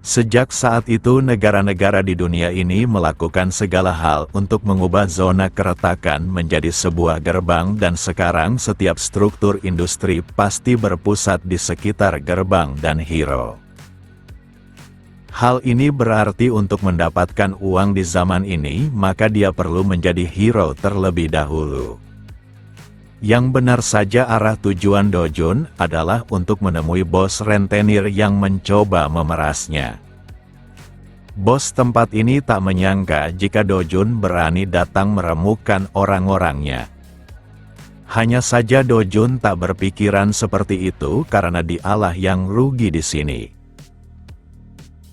Sejak saat itu negara-negara di dunia ini melakukan segala hal untuk mengubah zona keretakan menjadi sebuah gerbang dan sekarang setiap struktur industri pasti berpusat di sekitar gerbang dan hero. Hal ini berarti untuk mendapatkan uang di zaman ini, maka dia perlu menjadi hero terlebih dahulu. Yang benar saja arah tujuan Do-jun adalah untuk menemui bos rentenir yang mencoba memerasnya. Bos tempat ini tak menyangka jika Do-jun berani datang meremukkan orang-orangnya. Hanya saja Do-jun tak berpikiran seperti itu karena dialah yang rugi di sini.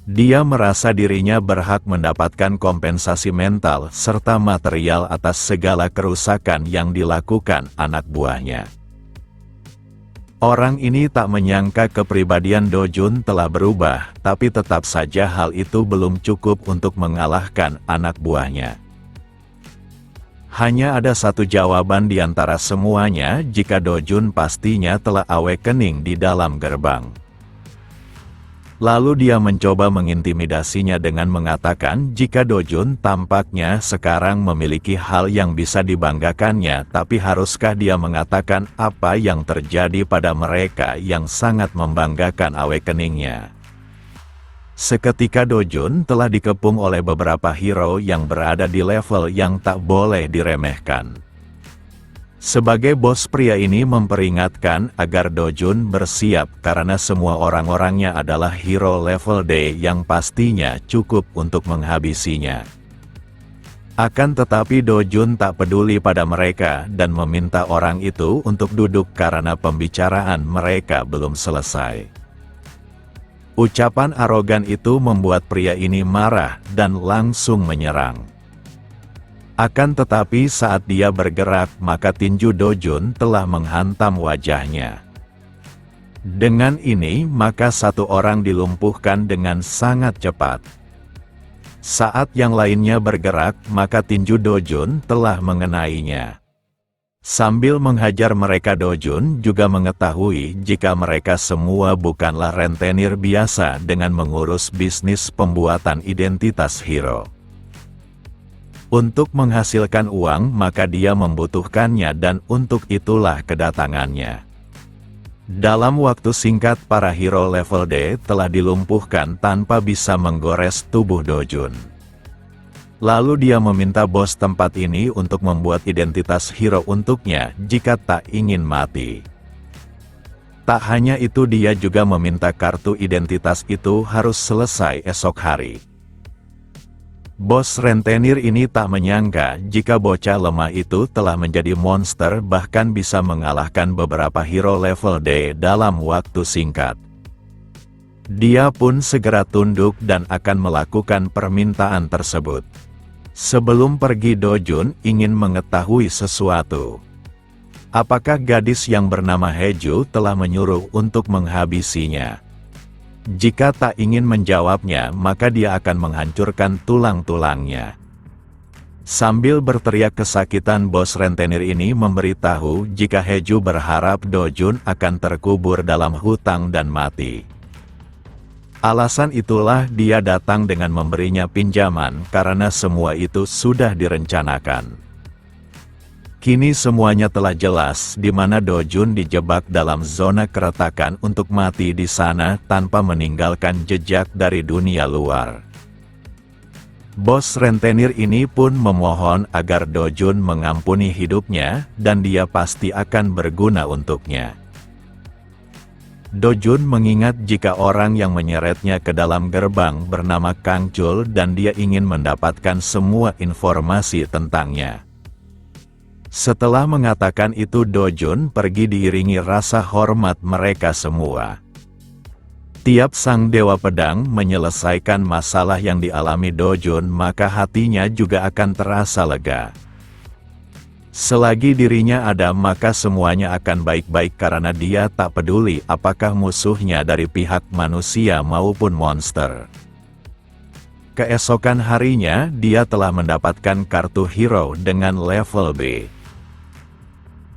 Dia merasa dirinya berhak mendapatkan kompensasi mental serta material atas segala kerusakan yang dilakukan anak buahnya. Orang ini tak menyangka kepribadian Do-jun telah berubah, tapi tetap saja hal itu belum cukup untuk mengalahkan anak buahnya. Hanya ada satu jawaban di antara semuanya jika Do-jun pastinya telah awakening di dalam gerbang. Lalu dia mencoba mengintimidasinya dengan mengatakan jika Do-jun tampaknya sekarang memiliki hal yang bisa dibanggakannya, tapi haruskah dia mengatakan apa yang terjadi pada mereka yang sangat membanggakan awakeningnya? Seketika Dojun telah dikepung oleh beberapa hero yang berada di level yang tak boleh diremehkan. Sebagai bos, pria ini memperingatkan agar Dojun bersiap karena semua orang-orangnya adalah hero level D yang pastinya cukup untuk menghabisinya. Akan tetapi Dojun tak peduli pada mereka dan meminta orang itu untuk duduk karena pembicaraan mereka belum selesai. Ucapan arogan itu membuat pria ini marah dan langsung menyerang. Akan tetapi saat dia bergerak, maka tinju Dojun telah menghantam wajahnya. Dengan ini, maka satu orang dilumpuhkan dengan sangat cepat. Saat yang lainnya bergerak, maka tinju Dojun telah mengenainya. Sambil menghajar mereka, Dojun juga mengetahui jika mereka semua bukanlah rentenir biasa dengan mengurus bisnis pembuatan identitas hero. Untuk menghasilkan uang, maka dia membutuhkannya dan untuk itulah kedatangannya. Dalam waktu singkat, para hero level D telah dilumpuhkan tanpa bisa menggores tubuh Dojun. Lalu dia meminta bos tempat ini untuk membuat identitas hero untuknya jika tak ingin mati. Tak hanya itu, dia juga meminta kartu identitas itu harus selesai esok hari. Bos rentenir ini tak menyangka jika bocah lemah itu telah menjadi monster, bahkan bisa mengalahkan beberapa hero level D dalam waktu singkat. Dia pun segera tunduk dan akan melakukan permintaan tersebut. Sebelum pergi, Dojun ingin mengetahui sesuatu. Apakah gadis yang bernama Heju telah menyuruh untuk menghabisinya? Jika tak ingin menjawabnya, maka dia akan menghancurkan tulang-tulangnya. Sambil berteriak kesakitan, bos rentenir ini memberitahu jika Heju berharap Dojun akan terkubur dalam hutang dan mati. Alasan itulah dia datang dengan memberinya pinjaman karena semua itu sudah direncanakan. Kini semuanya telah jelas di mana Dojun dijebak dalam zona keretakan untuk mati di sana tanpa meninggalkan jejak dari dunia luar. Bos rentenir ini pun memohon agar Dojun mengampuni hidupnya dan dia pasti akan berguna untuknya. Dojun mengingat jika orang yang menyeretnya ke dalam gerbang bernama Kang Chul dan dia ingin mendapatkan semua informasi tentangnya. Setelah mengatakan itu, Dojun pergi diiringi rasa hormat mereka semua. Tiap sang dewa pedang menyelesaikan masalah yang dialami Dojun, maka hatinya juga akan terasa lega. Selagi dirinya ada, maka semuanya akan baik-baik karena dia tak peduli apakah musuhnya dari pihak manusia maupun monster. Keesokan harinya, dia telah mendapatkan kartu hero dengan level B.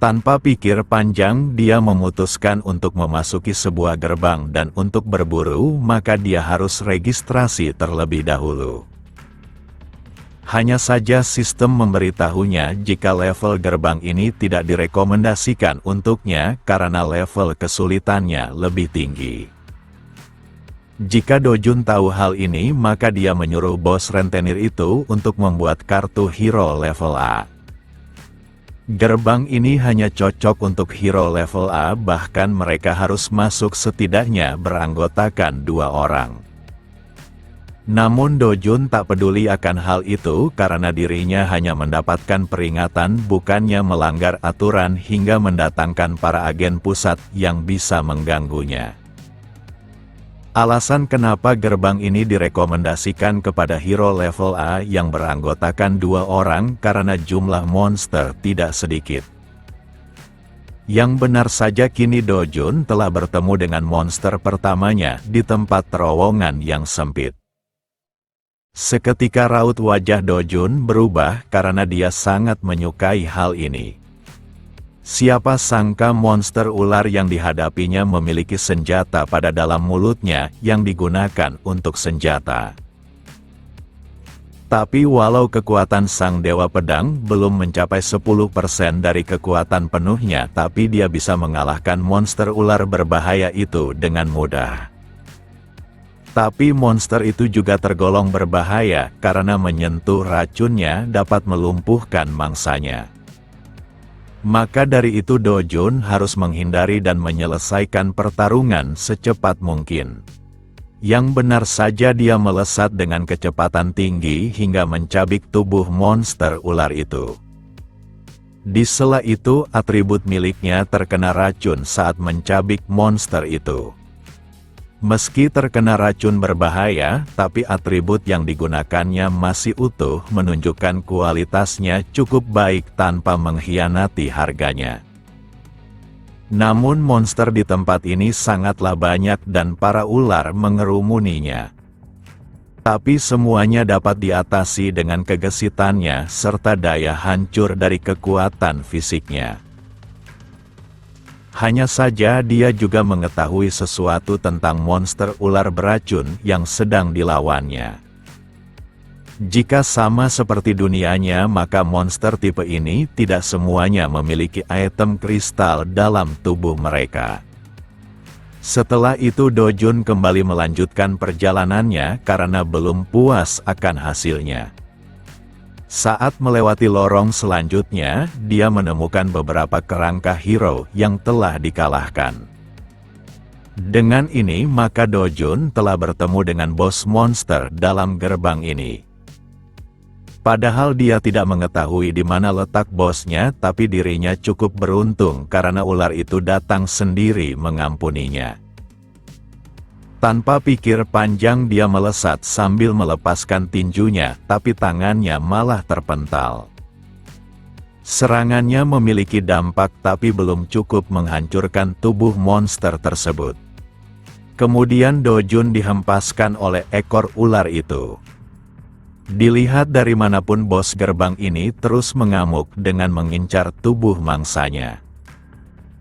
Tanpa pikir panjang, dia memutuskan untuk memasuki sebuah gerbang dan untuk berburu, maka dia harus registrasi terlebih dahulu. Hanya saja sistem memberitahunya jika level gerbang ini tidak direkomendasikan untuknya karena level kesulitannya lebih tinggi. Jika Dojun tahu hal ini, maka dia menyuruh bos rentenir itu untuk membuat kartu hero level A. Gerbang ini hanya cocok untuk hero level A, bahkan mereka harus masuk setidaknya beranggotakan 2 orang. Namun Dojun tak peduli akan hal itu karena dirinya hanya mendapatkan peringatan, bukannya melanggar aturan hingga mendatangkan para agen pusat yang bisa mengganggunya. Alasan kenapa gerbang ini direkomendasikan kepada hero level A yang beranggotakan 2 orang karena jumlah monster tidak sedikit. Yang benar saja, kini Dojun telah bertemu dengan monster pertamanya di tempat terowongan yang sempit. Seketika raut wajah Dojun berubah karena dia sangat menyukai hal ini. Siapa sangka monster ular yang dihadapinya memiliki senjata pada dalam mulutnya yang digunakan untuk senjata. Tapi walau kekuatan sang dewa pedang belum mencapai 10% dari kekuatan penuhnya, tapi dia bisa mengalahkan monster ular berbahaya itu dengan mudah. Tapi monster itu juga tergolong berbahaya karena menyentuh racunnya dapat melumpuhkan mangsanya. Maka dari itu Do-jun harus menghindari dan menyelesaikan pertarungan secepat mungkin. Yang benar saja dia melesat dengan kecepatan tinggi hingga mencabik tubuh monster ular itu. Di sela itu atribut miliknya terkena racun saat mencabik monster itu. Meski terkena racun berbahaya, tapi atribut yang digunakannya masih utuh menunjukkan kualitasnya cukup baik tanpa mengkhianati harganya. Namun monster di tempat ini sangatlah banyak dan para ular mengerumuninya. Tapi semuanya dapat diatasi dengan kegesitannya serta daya hancur dari kekuatan fisiknya. Hanya saja dia juga mengetahui sesuatu tentang monster ular beracun yang sedang dilawannya. Jika sama seperti dunianya, maka monster tipe ini tidak semuanya memiliki item kristal dalam tubuh mereka. Setelah itu Do-jun kembali melanjutkan perjalanannya karena belum puas akan hasilnya. Saat melewati lorong selanjutnya, dia menemukan beberapa kerangka hero yang telah dikalahkan. Dengan ini maka Do-jun telah bertemu dengan bos monster dalam gerbang ini. Padahal dia tidak mengetahui di mana letak bosnya, tapi dirinya cukup beruntung karena ular itu datang sendiri mengampuninya. Tanpa pikir panjang dia melesat sambil melepaskan tinjunya, tapi tangannya malah terpental. Serangannya memiliki dampak tapi belum cukup menghancurkan tubuh monster tersebut. Kemudian Do-jun dihempaskan oleh ekor ular itu. Dilihat dari manapun bos gerbang ini terus mengamuk dengan mengincar tubuh mangsanya.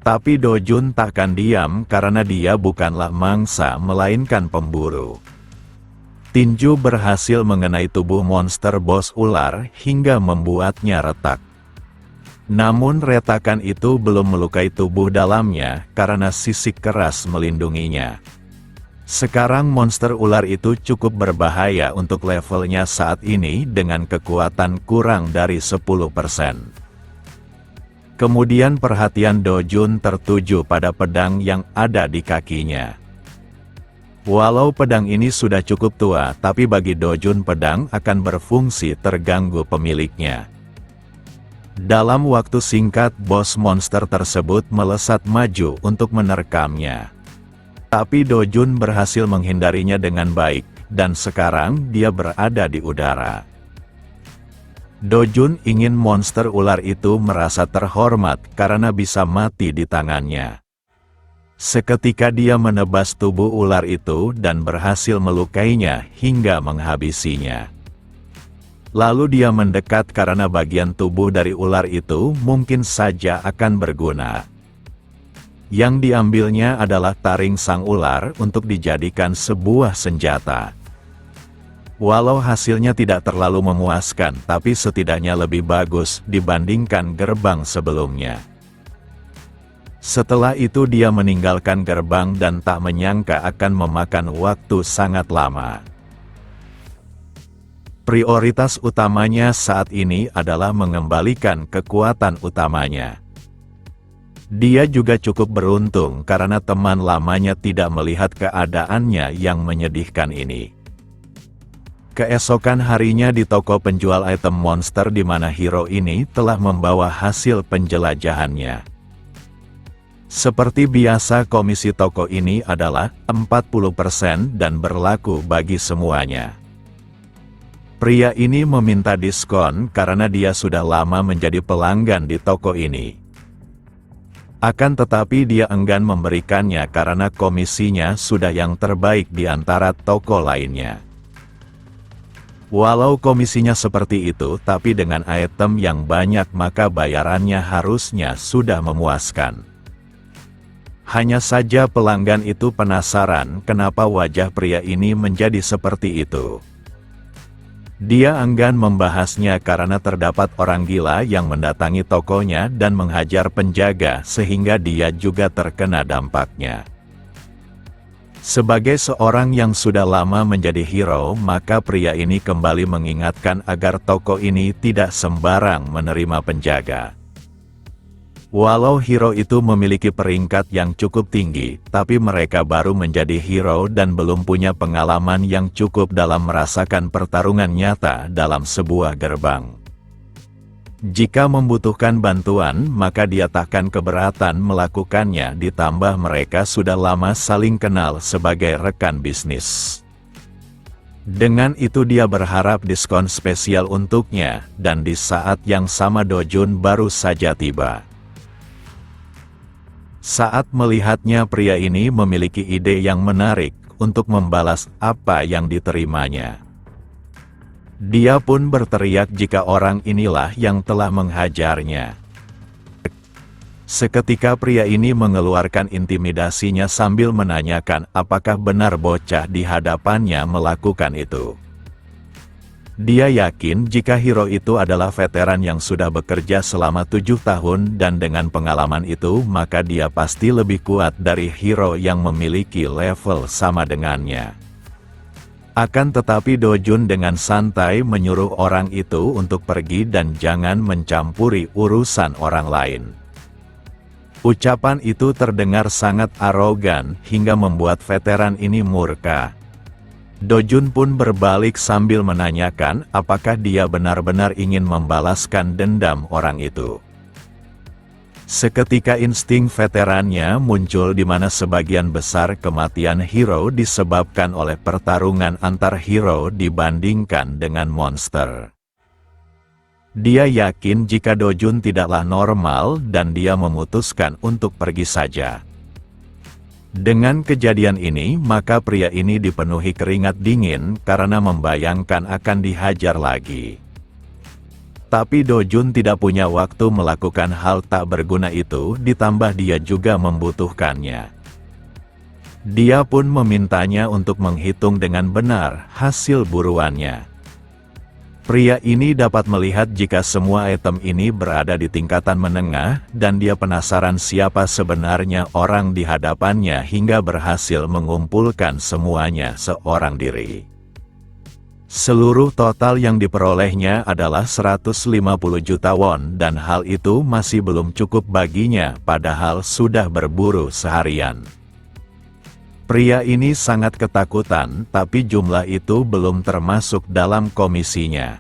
Tapi Do-jun takkan diam karena dia bukanlah mangsa melainkan pemburu. Tinju berhasil mengenai tubuh monster bos ular hingga membuatnya retak. Namun retakan itu belum melukai tubuh dalamnya karena sisik keras melindunginya. Sekarang monster ular itu cukup berbahaya untuk levelnya saat ini dengan kekuatan kurang dari 10%. Kemudian perhatian Do-jun tertuju pada pedang yang ada di kakinya. Walau pedang ini sudah cukup tua, tapi bagi Do-jun pedang akan berfungsi terganggu pemiliknya. Dalam waktu singkat bos monster tersebut melesat maju untuk menerkamnya. Tapi Do-jun berhasil menghindarinya dengan baik, dan sekarang dia berada di udara. Do-jun ingin monster ular itu merasa terhormat karena bisa mati di tangannya. Seketika dia menebas tubuh ular itu dan berhasil melukainya hingga menghabisinya. Lalu dia mendekat karena bagian tubuh dari ular itu mungkin saja akan berguna. Yang diambilnya adalah taring sang ular untuk dijadikan sebuah senjata. Walau hasilnya tidak terlalu memuaskan, tapi setidaknya lebih bagus dibandingkan gerbang sebelumnya. Setelah itu dia meninggalkan gerbang dan tak menyangka akan memakan waktu sangat lama. Prioritas utamanya saat ini adalah mengembalikan kekuatan utamanya. Dia juga cukup beruntung karena teman lamanya tidak melihat keadaannya yang menyedihkan ini. Keesokan harinya di toko penjual item monster di mana hero ini telah membawa hasil penjelajahannya. Seperti biasa komisi toko ini adalah 40% dan berlaku bagi semuanya. Pria ini meminta diskon karena dia sudah lama menjadi pelanggan di toko ini. Akan tetapi dia enggan memberikannya karena komisinya sudah yang terbaik di antara toko lainnya. Walau komisinya seperti itu, tapi dengan item yang banyak maka bayarannya harusnya sudah memuaskan. Hanya saja pelanggan itu penasaran kenapa wajah pria ini menjadi seperti itu. Dia enggan membahasnya karena terdapat orang gila yang mendatangi tokonya dan menghajar penjaga sehingga dia juga terkena dampaknya. Sebagai seorang yang sudah lama menjadi hero, maka pria ini kembali mengingatkan agar toko ini tidak sembarang menerima penjaga. Walau hero itu memiliki peringkat yang cukup tinggi, tapi mereka baru menjadi hero dan belum punya pengalaman yang cukup dalam merasakan pertarungan nyata dalam sebuah gerbang. Jika membutuhkan bantuan, maka dia takkan keberatan melakukannya, ditambah mereka sudah lama saling kenal sebagai rekan bisnis. Dengan itu dia berharap diskon spesial untuknya, dan di saat yang sama Do Jun baru saja tiba. Saat melihatnya, pria ini memiliki ide yang menarik untuk membalas apa yang diterimanya. Dia pun berteriak jika orang inilah yang telah menghajarnya. Seketika pria ini mengeluarkan intimidasinya sambil menanyakan apakah benar bocah di hadapannya melakukan itu. Dia yakin jika hero itu adalah veteran yang sudah bekerja selama 7 tahun dan dengan pengalaman itu maka dia pasti lebih kuat dari hero yang memiliki level sama dengannya. Akan tetapi Do Jun dengan santai menyuruh orang itu untuk pergi dan jangan mencampuri urusan orang lain. Ucapan itu terdengar sangat arogan hingga membuat veteran ini murka. Do Jun pun berbalik sambil menanyakan apakah dia benar-benar ingin membalaskan dendam orang itu. Seketika insting veterannya muncul di mana sebagian besar kematian hero disebabkan oleh pertarungan antar hero dibandingkan dengan monster. Dia yakin jika Do Jun tidaklah normal dan dia memutuskan untuk pergi saja. Dengan kejadian ini, maka pria ini dipenuhi keringat dingin karena membayangkan akan dihajar lagi. Tapi Do Jun tidak punya waktu melakukan hal tak berguna itu, ditambah dia juga membutuhkannya. Dia pun memintanya untuk menghitung dengan benar hasil buruannya. Pria ini dapat melihat jika semua item ini berada di tingkatan menengah, dan dia penasaran siapa sebenarnya orang di hadapannya hingga berhasil mengumpulkan semuanya seorang diri. Seluruh total yang diperolehnya adalah 150 juta won dan hal itu masih belum cukup baginya padahal sudah berburu seharian. Pria ini sangat ketakutan, tapi jumlah itu belum termasuk dalam komisinya.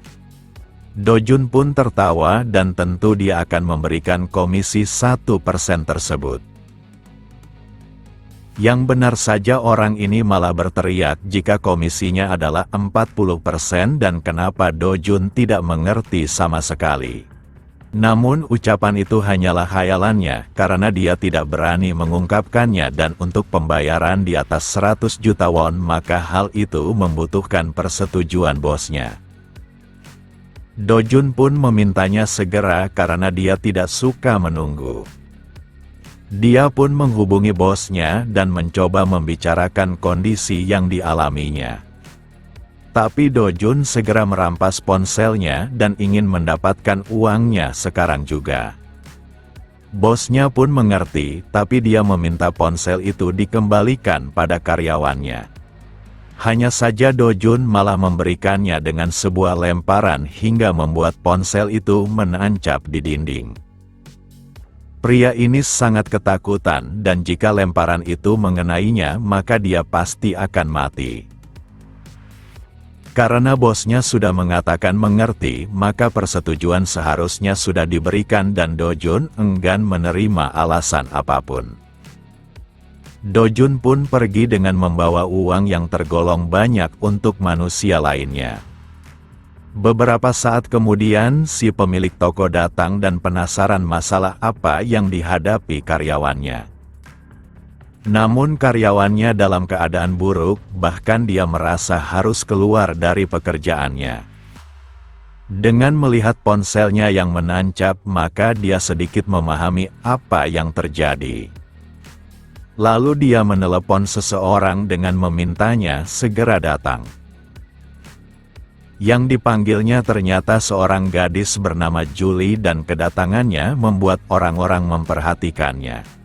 Do Jun pun tertawa dan tentu dia akan memberikan komisi 1% tersebut. Yang benar saja orang ini malah berteriak jika komisinya adalah 40% dan kenapa Do Jun tidak mengerti sama sekali. Namun ucapan itu hanyalah khayalannya karena dia tidak berani mengungkapkannya dan untuk pembayaran di atas 100 juta won maka hal itu membutuhkan persetujuan bosnya. Do Jun pun memintanya segera karena dia tidak suka menunggu. Dia pun menghubungi bosnya dan mencoba membicarakan kondisi yang dialaminya. Tapi Do Jun segera merampas ponselnya dan ingin mendapatkan uangnya sekarang juga. Bosnya pun mengerti, tapi dia meminta ponsel itu dikembalikan pada karyawannya. Hanya saja Do Jun malah memberikannya dengan sebuah lemparan hingga membuat ponsel itu menancap di dinding. Pria ini sangat ketakutan dan jika lemparan itu mengenainya maka dia pasti akan mati. Karena bosnya sudah mengatakan mengerti, maka persetujuan seharusnya sudah diberikan dan Do Jun enggan menerima alasan apapun. Do Jun pun pergi dengan membawa uang yang tergolong banyak untuk manusia lainnya. Beberapa saat kemudian, si pemilik toko datang dan penasaran masalah apa yang dihadapi karyawannya. Namun karyawannya dalam keadaan buruk, bahkan dia merasa harus keluar dari pekerjaannya. Dengan melihat ponselnya yang menancap, maka dia sedikit memahami apa yang terjadi. Lalu dia menelepon seseorang dengan memintanya segera datang. Yang dipanggilnya ternyata seorang gadis bernama Julie dan kedatangannya membuat orang-orang memperhatikannya.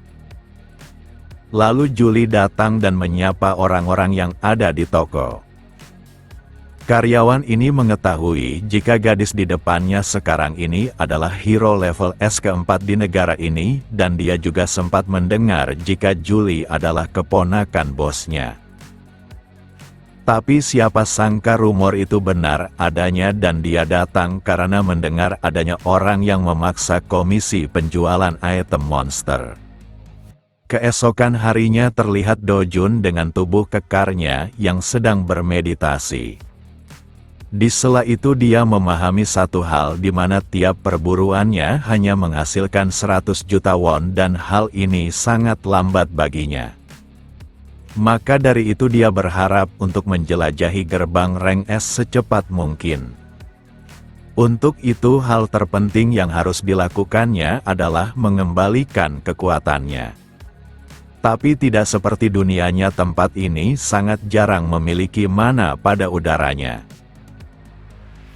Lalu Julie datang dan menyapa orang-orang yang ada di toko. Karyawan ini mengetahui jika gadis di depannya sekarang ini adalah hero level S keempat di negara ini, dan dia juga sempat mendengar jika Julie adalah keponakan bosnya. Tapi siapa sangka rumor itu benar adanya dan dia datang karena mendengar adanya orang yang memaksa komisi penjualan item monster. Keesokan harinya terlihat Do-jun dengan tubuh kekarnya yang sedang bermeditasi. Di sela itu dia memahami satu hal di mana tiap perburuannya hanya menghasilkan 100 juta won dan hal ini sangat lambat baginya. Maka dari itu dia berharap untuk menjelajahi gerbang rank S secepat mungkin. Untuk itu hal terpenting yang harus dilakukannya adalah mengembalikan kekuatannya. Tapi tidak seperti dunianya, tempat ini sangat jarang memiliki mana pada udaranya.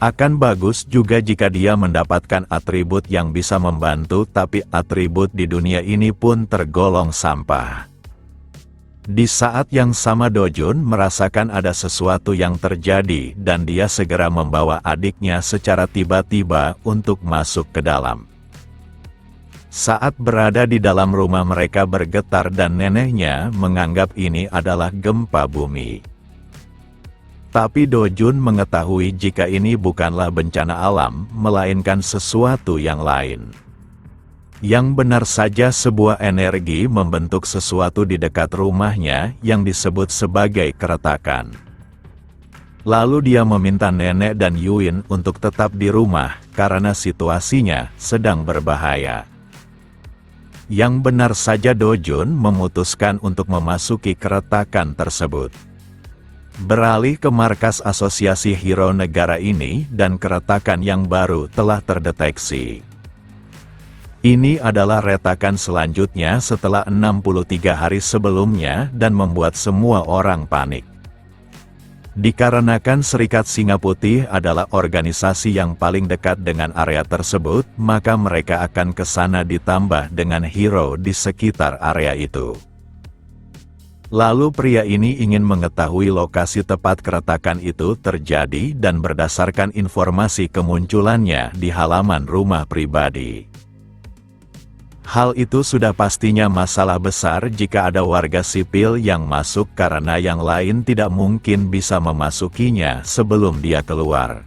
Akan bagus juga jika dia mendapatkan atribut yang bisa membantu, tapi atribut di dunia ini pun tergolong sampah. Di saat yang sama Do-jun merasakan ada sesuatu yang terjadi dan dia segera membawa adiknya secara tiba-tiba untuk masuk ke dalam. Saat berada di dalam rumah mereka bergetar dan neneknya menganggap ini adalah gempa bumi. Tapi Do-jun mengetahui jika ini bukanlah bencana alam, melainkan sesuatu yang lain. Yang benar saja sebuah energi membentuk sesuatu di dekat rumahnya yang disebut sebagai keretakan. Lalu dia meminta nenek dan Yuin untuk tetap di rumah karena situasinya sedang berbahaya. Yang benar saja Do-jun memutuskan untuk memasuki keretakan tersebut. Beralih ke markas asosiasi hero negara ini dan keretakan yang baru telah terdeteksi. Ini adalah retakan selanjutnya setelah 63 hari sebelumnya dan membuat semua orang panik. Dikarenakan Serikat Singa Putih adalah organisasi yang paling dekat dengan area tersebut, maka mereka akan ke sana ditambah dengan hero di sekitar area itu. Lalu pria ini ingin mengetahui lokasi tepat keretakan itu terjadi dan berdasarkan informasi kemunculannya di halaman rumah pribadi. Hal itu sudah pastinya masalah besar jika ada warga sipil yang masuk karena yang lain tidak mungkin bisa memasukinya sebelum dia keluar.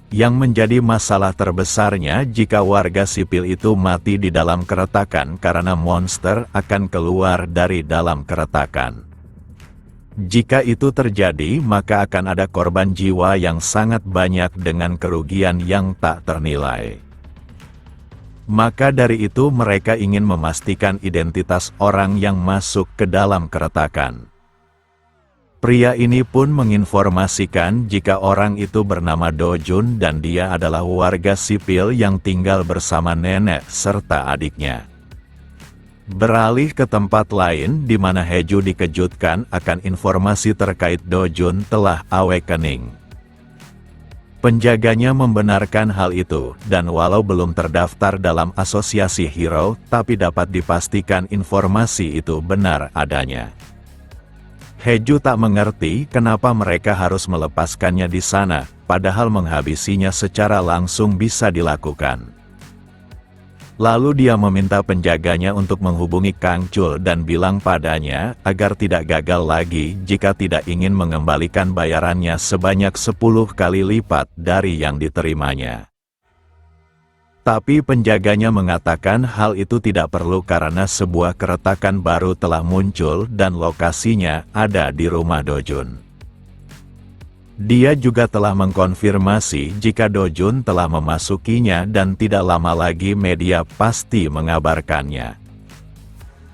Yang menjadi masalah terbesarnya jika warga sipil itu mati di dalam keretakan karena monster akan keluar dari dalam keretakan. Jika itu terjadi, maka akan ada korban jiwa yang sangat banyak dengan kerugian yang tak ternilai. Maka dari itu mereka ingin memastikan identitas orang yang masuk ke dalam keretakan. Pria ini pun menginformasikan jika orang itu bernama Do-jun dan dia adalah warga sipil yang tinggal bersama nenek serta adiknya. Beralih ke tempat lain di mana Haeju dikejutkan akan informasi terkait Do-jun telah awakening. Penjaganya membenarkan hal itu, dan walau belum terdaftar dalam asosiasi hero, tapi dapat dipastikan informasi itu benar adanya. Haeju tak mengerti kenapa mereka harus melepaskannya di sana, padahal menghabisinya secara langsung bisa dilakukan. Lalu dia meminta penjaganya untuk menghubungi Kang Chul dan bilang padanya agar tidak gagal lagi jika tidak ingin mengembalikan bayarannya sebanyak 10 kali lipat dari yang diterimanya. Tapi penjaganya mengatakan hal itu tidak perlu karena sebuah keretakan baru telah muncul dan lokasinya ada di rumah Do-jun. Dia juga telah mengkonfirmasi jika Do-jun telah memasukinya dan tidak lama lagi media pasti mengabarkannya.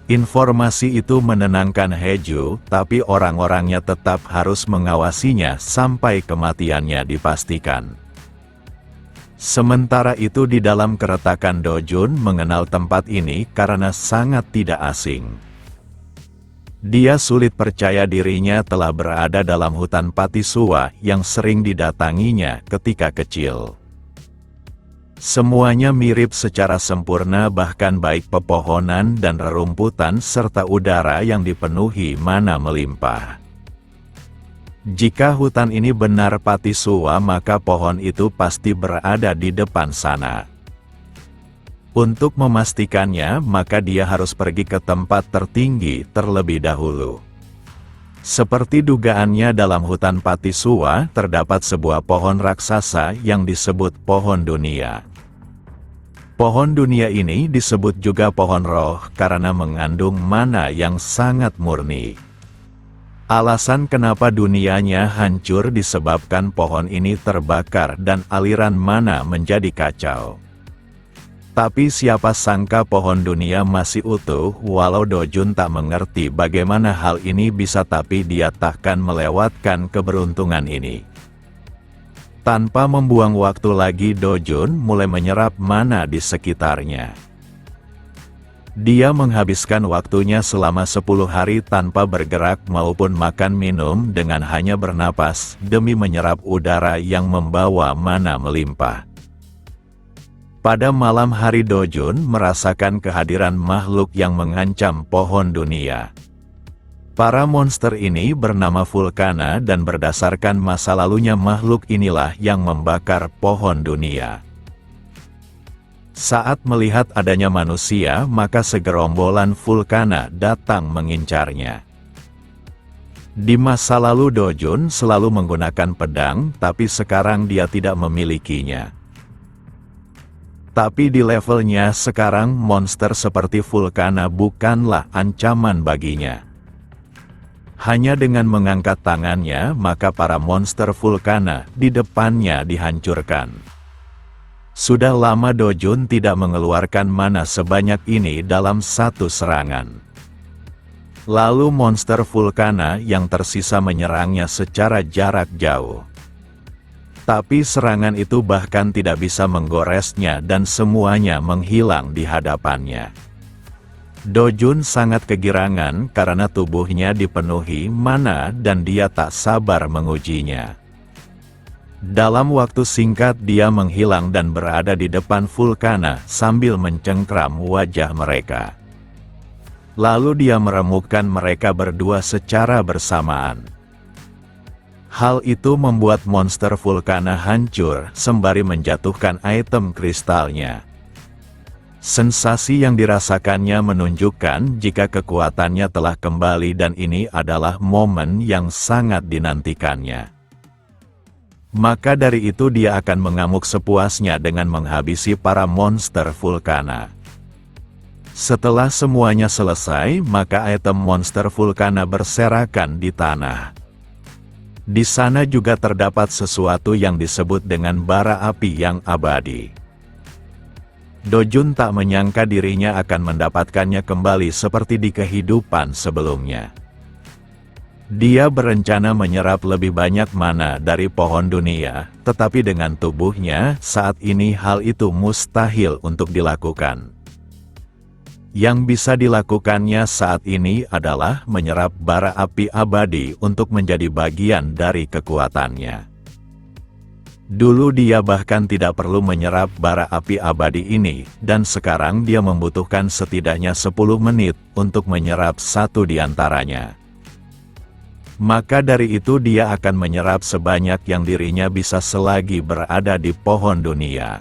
Informasi itu menenangkan Haeju, tapi orang-orangnya tetap harus mengawasinya sampai kematiannya dipastikan. Sementara itu di dalam keretakan Do-jun mengenal tempat ini karena sangat tidak asing. Dia sulit percaya dirinya telah berada dalam hutan Patisua yang sering didatanginya ketika kecil. Semuanya mirip secara sempurna, bahkan baik pepohonan dan rerumputan serta udara yang dipenuhi mana melimpah. Jika hutan ini benar Patisua, maka pohon itu pasti berada di depan sana. Untuk memastikannya, maka dia harus pergi ke tempat tertinggi terlebih dahulu. Seperti dugaannya, dalam hutan Patisua terdapat sebuah pohon raksasa yang disebut pohon dunia. Pohon dunia ini disebut juga pohon roh karena mengandung mana yang sangat murni. Alasan kenapa dunianya hancur disebabkan pohon ini terbakar dan aliran mana menjadi kacau. Tapi siapa sangka pohon dunia masih utuh. Walau Dojun tak mengerti bagaimana hal ini bisa, tapi dia takkan melewatkan keberuntungan ini. Tanpa membuang waktu lagi, Dojun mulai menyerap mana di sekitarnya. Dia menghabiskan waktunya selama 10 hari tanpa bergerak maupun makan minum, dengan hanya bernapas demi menyerap udara yang membawa mana melimpah. Pada malam hari, Dojun merasakan kehadiran makhluk yang mengancam pohon dunia. Para monster ini bernama Vulcana, dan berdasarkan masa lalunya makhluk inilah yang membakar pohon dunia. Saat melihat adanya manusia, maka segerombolan Vulcana datang mengincarnya. Di masa lalu Dojun selalu menggunakan pedang, tapi sekarang dia tidak memilikinya. Tapi di levelnya sekarang, monster seperti Vulcana bukanlah ancaman baginya. Hanya dengan mengangkat tangannya, maka para monster Vulcana di depannya dihancurkan. Sudah lama Dojun tidak mengeluarkan mana sebanyak ini dalam satu serangan. Lalu monster Vulcana yang tersisa menyerangnya secara jarak jauh. Tapi serangan itu bahkan tidak bisa menggoresnya, dan semuanya menghilang di hadapannya. Dojun sangat kegirangan karena tubuhnya dipenuhi mana dan dia tak sabar mengujinya. Dalam waktu singkat dia menghilang dan berada di depan Vulcana sambil mencengkram wajah mereka. Lalu dia meremukkan mereka berdua secara bersamaan. Hal itu membuat monster Vulcana hancur sembari menjatuhkan item kristalnya. Sensasi yang dirasakannya menunjukkan jika kekuatannya telah kembali, dan ini adalah momen yang sangat dinantikannya. Maka dari itu dia akan mengamuk sepuasnya dengan menghabisi para monster Vulcana. Setelah semuanya selesai, maka item monster Vulcana berserakan di tanah. Di sana juga terdapat sesuatu yang disebut dengan bara api yang abadi. Dojun tak menyangka dirinya akan mendapatkannya kembali seperti di kehidupan sebelumnya. Dia berencana menyerap lebih banyak mana dari pohon dunia, tetapi dengan tubuhnya saat ini hal itu mustahil untuk dilakukan. Yang bisa dilakukannya saat ini adalah menyerap bara api abadi untuk menjadi bagian dari kekuatannya. Dulu dia bahkan tidak perlu menyerap bara api abadi ini, dan sekarang dia membutuhkan setidaknya 10 menit untuk menyerap satu di antaranya. Maka dari itu dia akan menyerap sebanyak yang dirinya bisa selagi berada di pohon dunia.